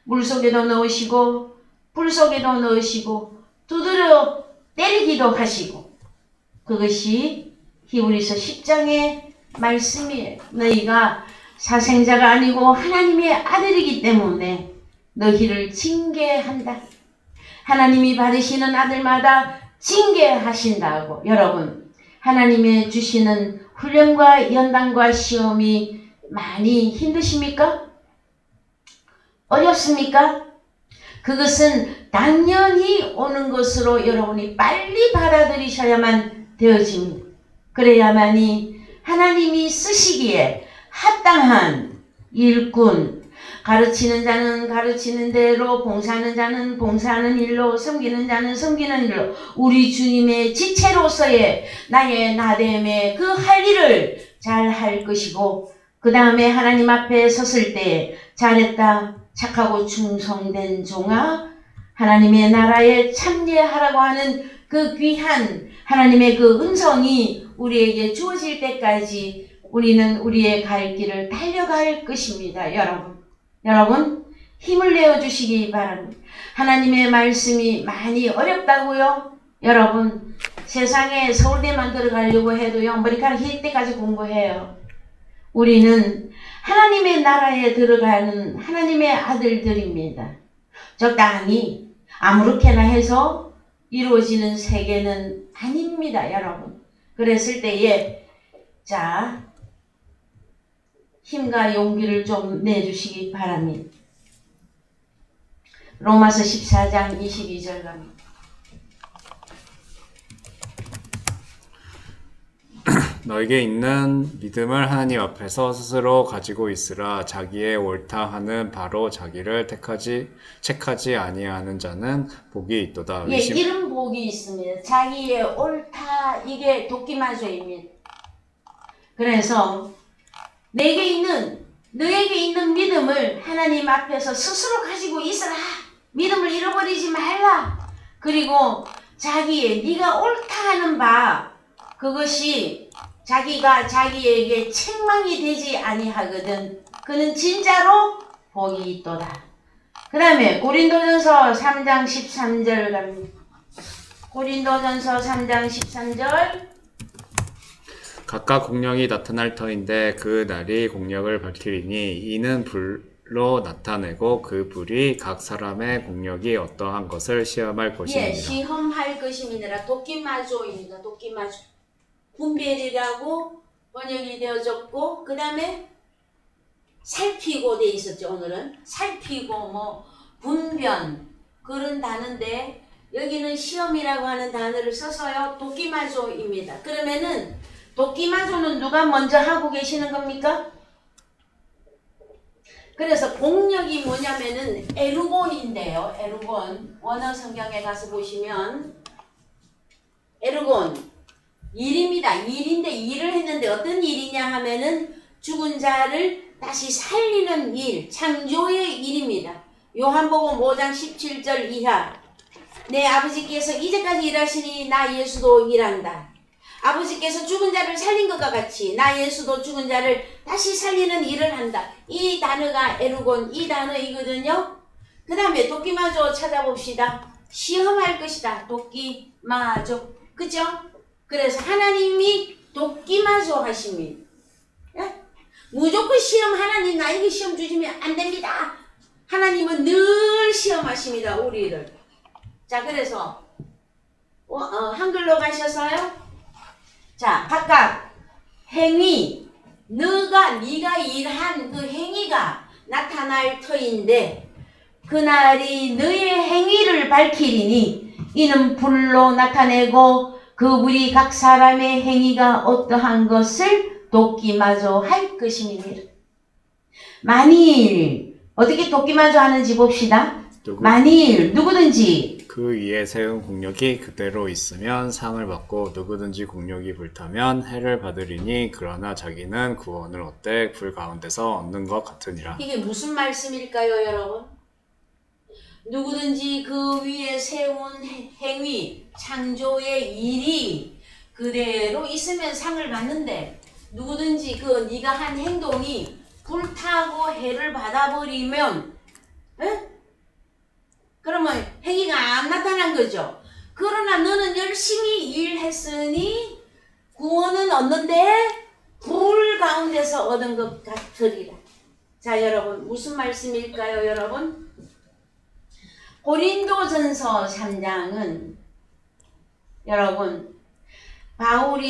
물속에도 넣으시고 불속에도 넣으시고 두드려 때리기도 하시고, 그것이 히브리서 10장의 말씀이에요. 너희가 사생자가 아니고 하나님의 아들이기 때문에 너희를 징계한다. 하나님이 받으시는 아들마다 징계하신다고. 여러분, 하나님의 주시는 훈련과 연단과 시험이 많이 힘드십니까? 어렵습니까? 그것은 당연히 오는 것으로 여러분이 빨리 받아들이셔야만 되어집니다. 그래야만이 하나님이 쓰시기에 합당한 일꾼, 가르치는 자는 가르치는 대로, 봉사하는 자는 봉사하는 일로, 섬기는 자는 섬기는 일로, 우리 주님의 지체로서의 나의 나됨의 그 할 일을 잘 할 것이고, 그 다음에 하나님 앞에 섰을 때 잘했다, 착하고 충성된 종아, 하나님의 나라에 참여하라고 하는 그 귀한 하나님의 그 음성이 우리에게 주어질 때까지 우리는 우리의 갈 길을 달려갈 것입니다. 여러분 힘을 내어주시기 바랍니다. 하나님의 말씀이 많이 어렵다고요? 여러분 세상에 서울대만 들어가려고 해도요 머리카락 힐 때까지 공부해요. 우리는 하나님의 나라에 들어가는 하나님의 아들들입니다. 적당히 아무렇게나 해서 이루어지는 세계는 아닙니다. 여러분 그랬을 때에 자 힘과 용기를 좀 내주시기 바랍니다. 로마서 14장 22절 갑니다. 너에게 있는 믿음을 하나님 앞에서 스스로 가지고 있으라. 자기의 옳다 하는 바로 자기를 책하지 아니하는 자는 복이 있도다. 예, 이런 복이 있습니다. 자기의 옳다 이게 도끼마저입니다. 그래서 너에게 있는 믿음을 하나님 앞에서 스스로 가지고 있어라. 믿음을 잃어버리지 말라. 그리고 네가 옳다 하는 바 그것이 자기가 자기에게 책망이 되지 아니하거든. 그는 진짜로 복이 있도다. 그 다음에 고린도전서 3장 13절 갑니다. 고린도전서 3장 13절 각각 공력이 나타날 터인데 그 날이 공력을 밝히리니 이는 불로 나타내고 그 불이 각 사람의 공력이 어떠한 것을 시험할 것입니다. 예, 시험할 것입니다. 도끼마조입니다. 도끼마조. 분별이라고 번역이 되어졌고 그 다음에 살피고 돼 있었죠. 오늘은 살피고 분변 그런 단어인데 여기는 시험이라고 하는 단어를 써서요 도끼마조입니다. 그러면은 도끼마조는 누가 먼저 하고 계시는 겁니까? 그래서 공력이 뭐냐면은 에르곤인데요. 에르곤 원어 성경에 가서 보시면 에르곤 일입니다. 일인데 일을 했는데 어떤 일이냐 하면은 죽은 자를 다시 살리는 일, 창조의 일입니다. 요한복음 5장 17절 이하 내 아버지께서 이제까지 일하시니 나 예수도 일한다. 아버지께서 죽은 자를 살린 것과 같이 나 예수도 죽은 자를 다시 살리는 일을 한다. 이 단어가 에르곤 이 단어이거든요. 그 다음에 도끼마조 찾아봅시다. 시험할 것이다. 도끼마조 그죠? 그래서 하나님이 도끼마조 하십니다. 예? 무조건 시험 하나님 나에게 시험 주시면 안 됩니다. 하나님은 늘 시험하십니다. 우리를. 자 그래서 한글로 가셔서요. 자 각각 행위 네가 일한 그 행위가 나타날 터인데 그날이 너의 행위를 밝히리니 이는 불로 나타내고 그 불이 각 사람의 행위가 어떠한 것을 도끼마저 할 것입니다. 만일 어떻게 도끼마저 하는지 봅시다. 만일 누구든지 그 위에 세운 공력이 그대로 있으면 상을 받고 누구든지 공력이 불타면 해를 받으리니 그러나 자기는 구원을 얻되 불 가운데서 얻는 것 같으니라. 이게 무슨 말씀일까요, 여러분? 누구든지 그 위에 세운 행위, 창조의 일이 그대로 있으면 상을 받는데 누구든지 그 네가 한 행동이 불타고 해를 받아버리면 그러면 행위가 안 나타난 거죠. 그러나 너는 열심히 일했으니 구원은 얻는데 불 가운데서 얻은 것 같으리라. 자 여러분 무슨 말씀일까요 여러분? 고린도전서 3장은 여러분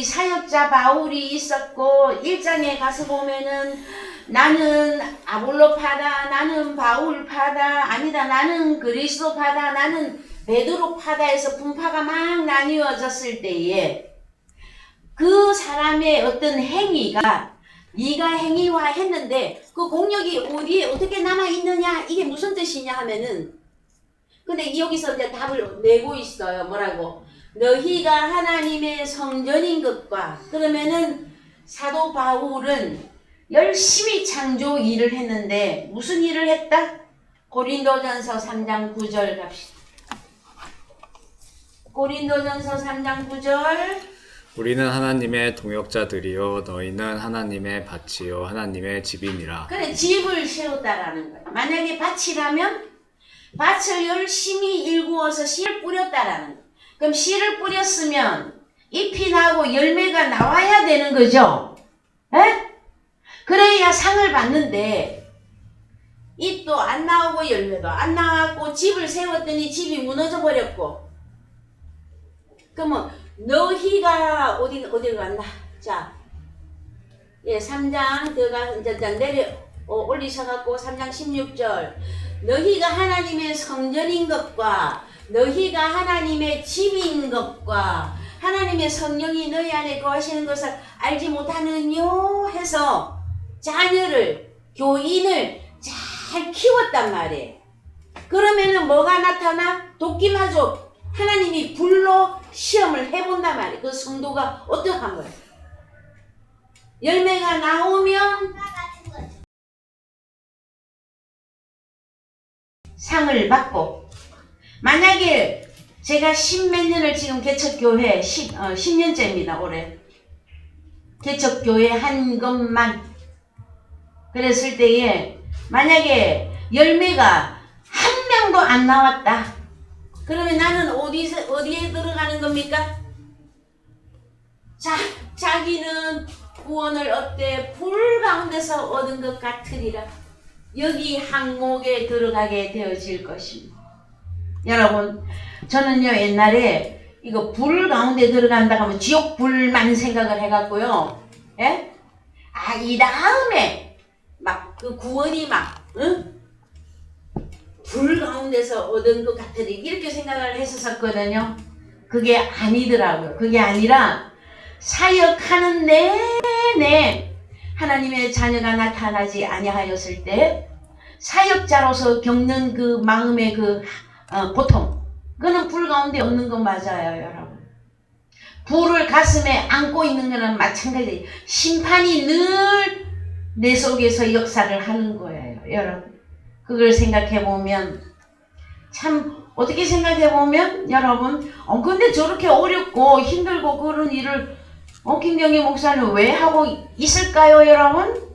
사역자 바울이 있었고 1장에 가서 보면은 나는 아볼로파다 나는 바울파다 아니다 나는 그리스도파다 나는 베드로파다 해서 분파가 막 나뉘어졌을 때에 그 사람의 어떤 행위가 네가 행위화 했는데 그 공력이 어디에 어떻게 남아 있느냐 이게 무슨 뜻이냐 하면은 근데 여기서 이제 답을 내고 있어요. 뭐라고? 너희가 하나님의 성전인 것과 그러면은 사도 바울은 열심히 창조 일을 했는데 무슨 일을 했다? 고린도전서 3장 9절 갑시다. 고린도전서 3장 9절 우리는 하나님의 동역자들이요 너희는 하나님의 밭이요 하나님의 집이니라. 그래 집을 세웠다라는 거야. 만약에 밭이라면 밭을 열심히 일구어서 씨를 뿌렸다라는 거야. 그럼 씨를 뿌렸으면 잎이 나고 열매가 나와야 되는 거죠. 에? 그래야 상을 받는데 잎도 안 나오고 열매도 안 나왔고 집을 세웠더니 집이 무너져 버렸고 그러면 너희가 어디로 갔나? 자, 예, 3장 이제 내려 올리셔갖고 3장 16절 너희가 하나님의 성전인 것과 너희가 하나님의 집인 것과 하나님의 성령이 너희 안에 거하시는 것을 알지 못하느뇨 해서 자녀를 교인을 잘 키웠단 말이에요. 그러면은 뭐가 나타나? 도끼마족 하나님이 불로 시험을 해본단 말이에요. 그 성도가 어떡한 거예요? 열매가 나오면 상을 받고 만약에 제가 십몇 년을 지금 개척교회 10년째입니다. 올해 개척교회 한 것만 그랬을 때에 만약에 열매가 한 명도 안 나왔다. 그러면 나는 어디에 들어가는 겁니까? 자기는 구원을 얻되 불 가운데서 얻은 것 같으리라. 여기 항목에 들어가게 되어질 것입니다. 여러분, 저는요 옛날에 이거 불 가운데 들어간다 하면 지옥 불만 생각을 해갖고요. 예? 이 다음에 막 그 구원이 불 가운데서 얻은 것 같으리 이렇게 생각을 했었거든요. 그게 아니더라고요. 그게 아니라 사역하는 내내 하나님의 자녀가 나타나지 아니하였을 때 사역자로서 겪는 그 마음의 그 고통 그거는 불 가운데 없는 거 맞아요. 여러분 불을 가슴에 안고 있는 거는 마찬가지예요. 심판이 늘 내 속에서 역사를 하는 거예요. 여러분 그걸 생각해보면 참 어떻게 생각해보면 여러분 근데 저렇게 어렵고 힘들고 그런 일을 김경희 목사는 왜 하고 있을까요? 여러분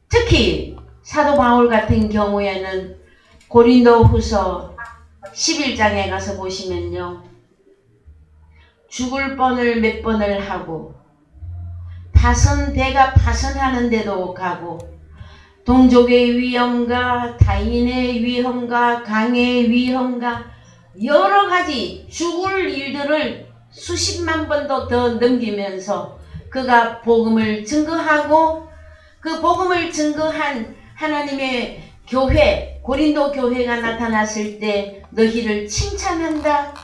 특히 사도 바울 같은 경우에는 고린도 후서 11장에 가서 보시면요 죽을 뻔을 몇 번을 하고 배가 파선하는 데도 가고 동족의 위험과 타인의 위험과 강의 위험과 여러 가지 죽을 일들을 수십만 번도 더 넘기면서 그가 복음을 증거하고 그 복음을 증거한 하나님의 교회 고린도 교회가 나타났을 때 너희를 칭찬한다.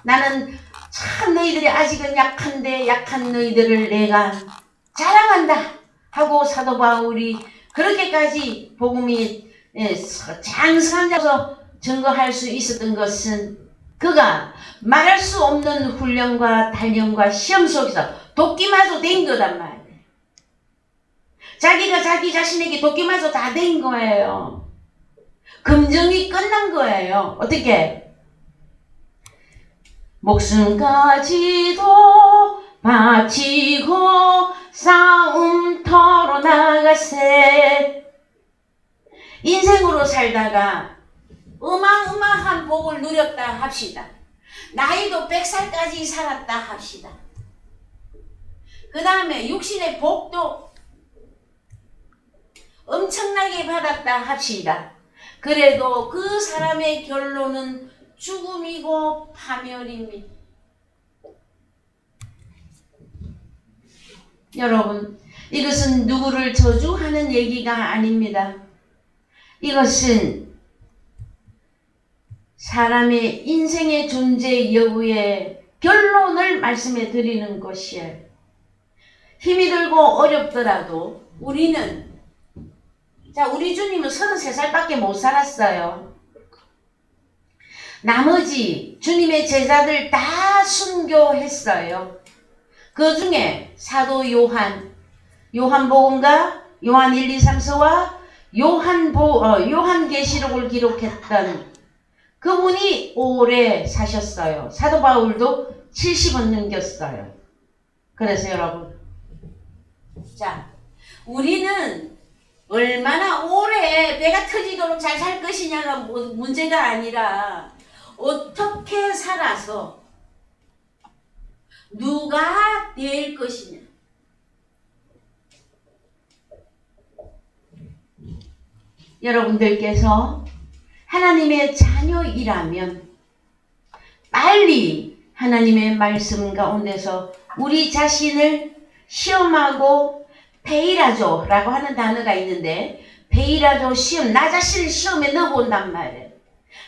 나는 참 너희들이 아직은 약한데 약한 너희들을 내가 자랑한다 하고 사도 바울이 그렇게까지 복음이 장성한 자로서 증거할 수 있었던 것은 그가 말할 수 없는 훈련과 단련과 시험 속에서 도끼마저 된 거단 말이에요. 자기가 자기 자신에게 도끼마저 다 된 거예요. 금정이 끝난 거예요. 어떻게? 목숨까지도 바치고 싸움터로 나가세. 인생으로 살다가 어마어마한 복을 누렸다 합시다. 나이도 100살까지 살았다 합시다. 그 다음에 육신의 복도 엄청나게 받았다 합시다. 그래도 그 사람의 결론은 죽음이고 파멸입니다. 여러분, 이것은 누구를 저주하는 얘기가 아닙니다. 이것은 사람의 인생의 존재 여부의 결론을 말씀해 드리는 것이에요. 힘이 들고 어렵더라도 우리는 우리 주님은 33살밖에 못 살았어요. 나머지 주님의 제자들 다 순교했어요. 그 중에 사도 요한복음과 요한 1, 2, 3서와 요한계시록을 기록했던 그분이 오래 사셨어요. 사도 바울도 70은 넘겼어요. 그래서 여러분, 우리는 얼마나 오래 배가 터지도록 잘 살 것이냐가 문제가 아니라 어떻게 살아서 누가 될 것이냐. 여러분들께서 하나님의 자녀이라면 빨리 하나님의 말씀 가운데서 우리 자신을 시험하고 페이라조라고 하는 단어가 있는데, 페이라조 시험, 나 자신을 시험에 넣어본단 말이에요.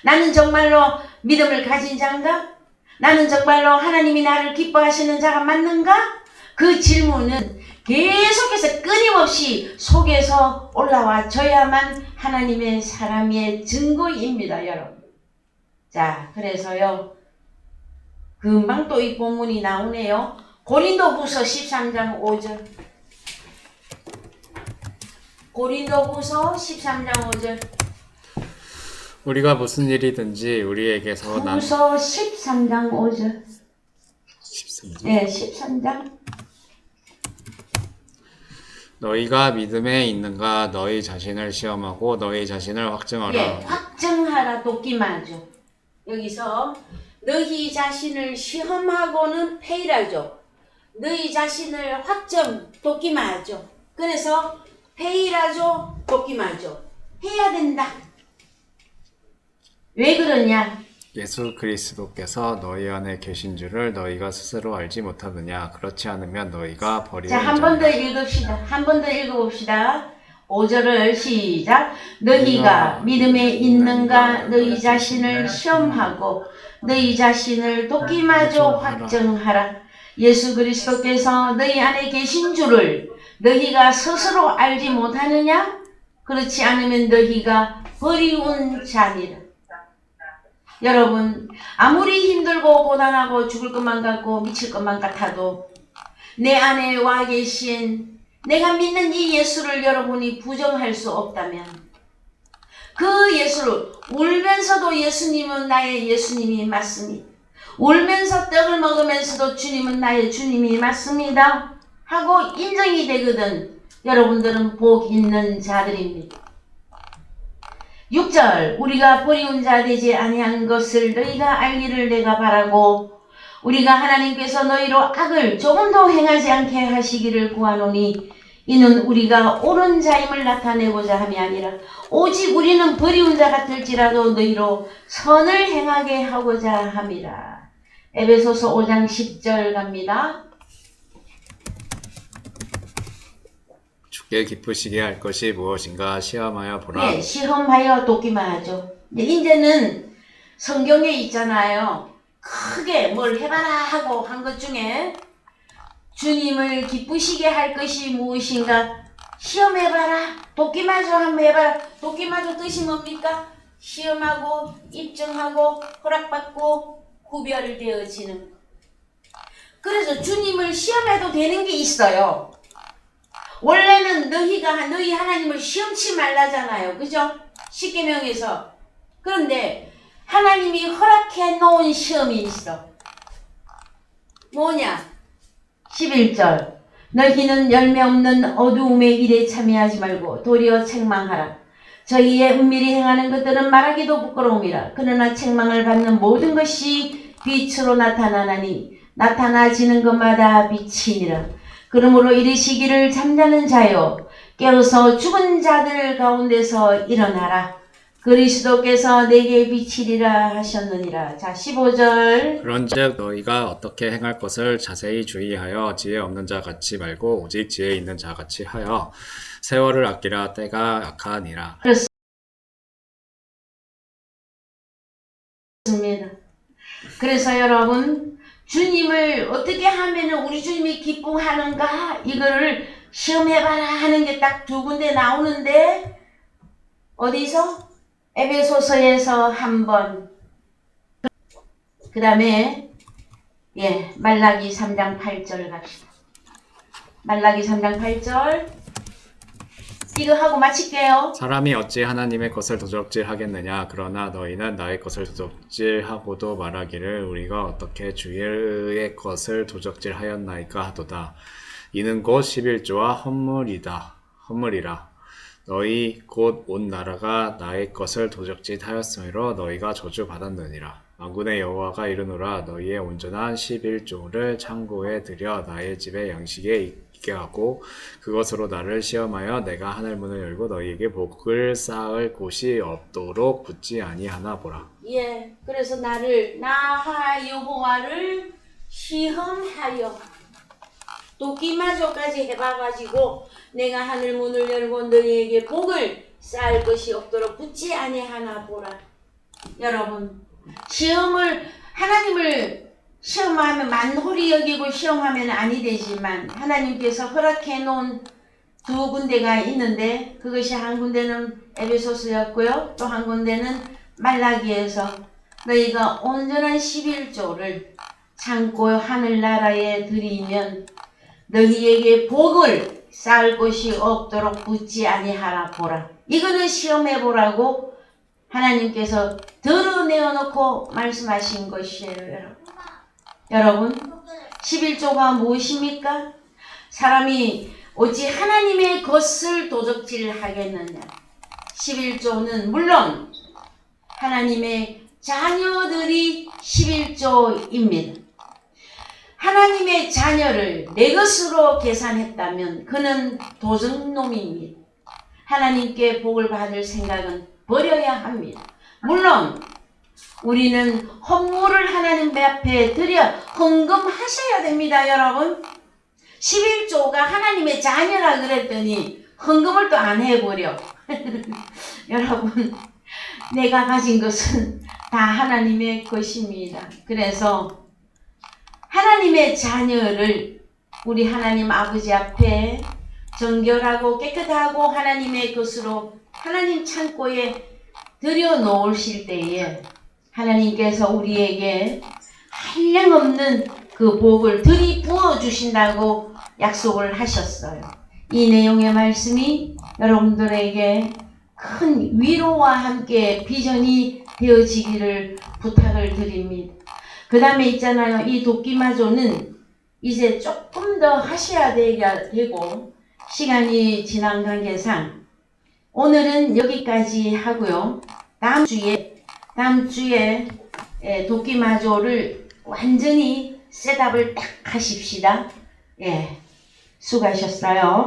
나는 정말로 믿음을 가진 자인가? 나는 정말로 하나님이 나를 기뻐하시는 자가 맞는가? 그 질문은 계속해서 끊임없이 속에서 올라와 줘야만 하나님의 사람의 증거입니다, 여러분. 그래서요, 금방 또 이 본문이 나오네요. 고린도후서 13장 5절. 고린도후서 13장 5절. 우리가 무슨 일이든지 우리에게서 후서 13장 5절. 13절. 네, 13장. 너희가 믿음에 있는가 너희 자신을 시험하고 너희 자신을 확증하라. 예, 확증하라 도끼마죠. 여기서 너희 자신을 시험하고는 페이라죠. 너희 자신을 확정 도끼마죠. 그래서 페이라죠, 도끼마죠. 해야 된다. 왜 그러냐? 예수 그리스도께서 너희 안에 계신 줄을 너희가 스스로 알지 못하느냐. 그렇지 않으면 너희가 버리는 자, 한 번 더 읽읍시다. 한 번 더 읽어봅시다. 5절을 시작. 너희가 믿음에 있는가 너희 자신을 시험하고 너희 자신을 도끼마저 확정하라. 예수 그리스도께서 너희 안에 계신 줄을 너희가 스스로 알지 못하느냐? 그렇지 않으면 너희가 버리운 자니라. 여러분, 아무리 힘들고 고단하고 죽을 것만 같고 미칠 것만 같아도 내 안에 와 계신 내가 믿는 이 예수를 여러분이 부정할 수 없다면, 그 예수를 울면서도 예수님은 나의 예수님이 맞습니다. 울면서 떡을 먹으면서도 주님은 나의 주님이 맞습니다 하고 인정이 되거든 여러분들은 복 있는 자들입니다. 6절, 우리가 버리운 자 되지 아니한 것을 너희가 알기를 내가 바라고 우리가 하나님께서 너희로 악을 조금도 행하지 않게 하시기를 구하노니 이는 우리가 옳은 자임을 나타내고자 함이 아니라 오직 우리는 버리운 자 같을지라도 너희로 선을 행하게 하고자 함이라. 에베소서 5장 10절 갑니다. 주께 기쁘시게 할 것이 무엇인가 시험하여 보라. 예, 시험하여 돕기만 하죠. 이제는 성경에 있잖아요. 크게 뭘 해봐라 하고 한 것 중에 주님을 기쁘시게 할 것이 무엇인가 시험해봐라. 돕기마저 한번 해봐라. 돕기마저 뜻이 뭡니까? 시험하고 입증하고 허락받고 구별되어지는 것. 그래서 주님을 시험해도 되는 게 있어요. 원래는 너희 하나님을 시험치 말라잖아요. 그죠? 십계명에서. 그런데 하나님이 허락해 놓은 시험이 있어. 뭐냐? 11절. 너희는 열매 없는 어두움의 일에 참여하지 말고 도리어 책망하라. 저희의 은밀히 행하는 것들은 말하기도 부끄러움이라. 그러나 책망을 받는 모든 것이 빛으로 나타나나니 나타나지는 것마다 빛이니라. 그러므로 이르시기를 잠자는 자여 깨어서 죽은 자들 가운데서 일어나라. 그리스도께서 내게 비치리라 하셨느니라. 자, 15절. 그런즉 너희가 어떻게 행할 것을 자세히 주의하여 지혜 없는 자 같이 말고 오직 지혜 있는 자 같이 하여 세월을 아끼라. 때가 약하니라. 그렇습니다. 그래서 여러분, 주님을 어떻게 하면은 우리 주님이 기뻐하는가 이거를 시험해봐라 하는 게 딱 두 군데 나오는데 어디서? 에베소서에서 한 번, 그 다음에 말라기 3장 8절 갑시다. 말라기 3장 8절 이거 하고 마칠게요. 사람이 어찌 하나님의 것을 도적질하겠느냐. 그러나 너희는 나의 것을 도적질하고도 말하기를 우리가 어떻게 주의 것을 도적질하였나이까 하도다. 이는 곧 11조와 헌물이라. 너희 곧 온 나라가 나의 것을 도적질하였으므로 너희가 저주받았느니라. 만군의 여호와가 이르노라. 너희의 온전한 11조를 창고에 들여 나의 집의 양식에 있게 하고 그것으로 나를 시험하여 내가 하늘 문을 열고 너희에게 복을 쌓을 곳이 없도록 붙지 아니하나 보라. 그래서 나 여호와를 시험하여 도끼마저까지 해봐가지고 내가 하늘 문을 열고 너희에게 복을 쌓을 것이 없도록 붙지 아니하나 보라. 여러분, 하나님을 시험하면 만홀히 여기고 시험하면 아니 되지만 하나님께서 허락해 놓은 두 군데가 있는데 그것이 한 군데는 에베소서였고요. 또 한 군데는 말라기에서 너희가 온전한 11조를 창고 하늘나라에 드리면 너희에게 복을 쌓을 곳이 없도록 붙지 아니하라 보라. 이거는 시험해 보라고 하나님께서 드러내어 놓고 말씀하신 것이에요. 여러분 11조가 무엇입니까? 사람이 어찌 하나님의 것을 도적질하겠느냐. 11조는 물론 하나님의 자녀들이 11조입니다. 하나님의 자녀를 내 것으로 계산했다면 그는 도적놈입니다. 하나님께 복을 받을 생각은 버려야 합니다. 물론 우리는 헌물을 하나님 앞에 드려 헌금하셔야 됩니다. 여러분 11조가 하나님의 자녀라 그랬더니 헌금을 또 안 해버려. 여러분 내가 가진 것은 다 하나님의 것입니다. 그래서 하나님의 자녀를 우리 하나님 아버지 앞에 정결하고 깨끗하고 하나님의 것으로 하나님 창고에 들여놓으실 때에 하나님께서 우리에게 한량없는 그 복을 들이부어 주신다고 약속을 하셨어요. 이 내용의 말씀이 여러분들에게 큰 위로와 함께 비전이 되어지기를 부탁을 드립니다. 그 다음에 있잖아요. 이 도끼마조는 이제 조금 더 하셔야 되고 시간이 지난 관계상 오늘은 여기까지 하고요. 다음 주에 도끼마조를 완전히 셋업을 딱 하십시다. 수고하셨어요.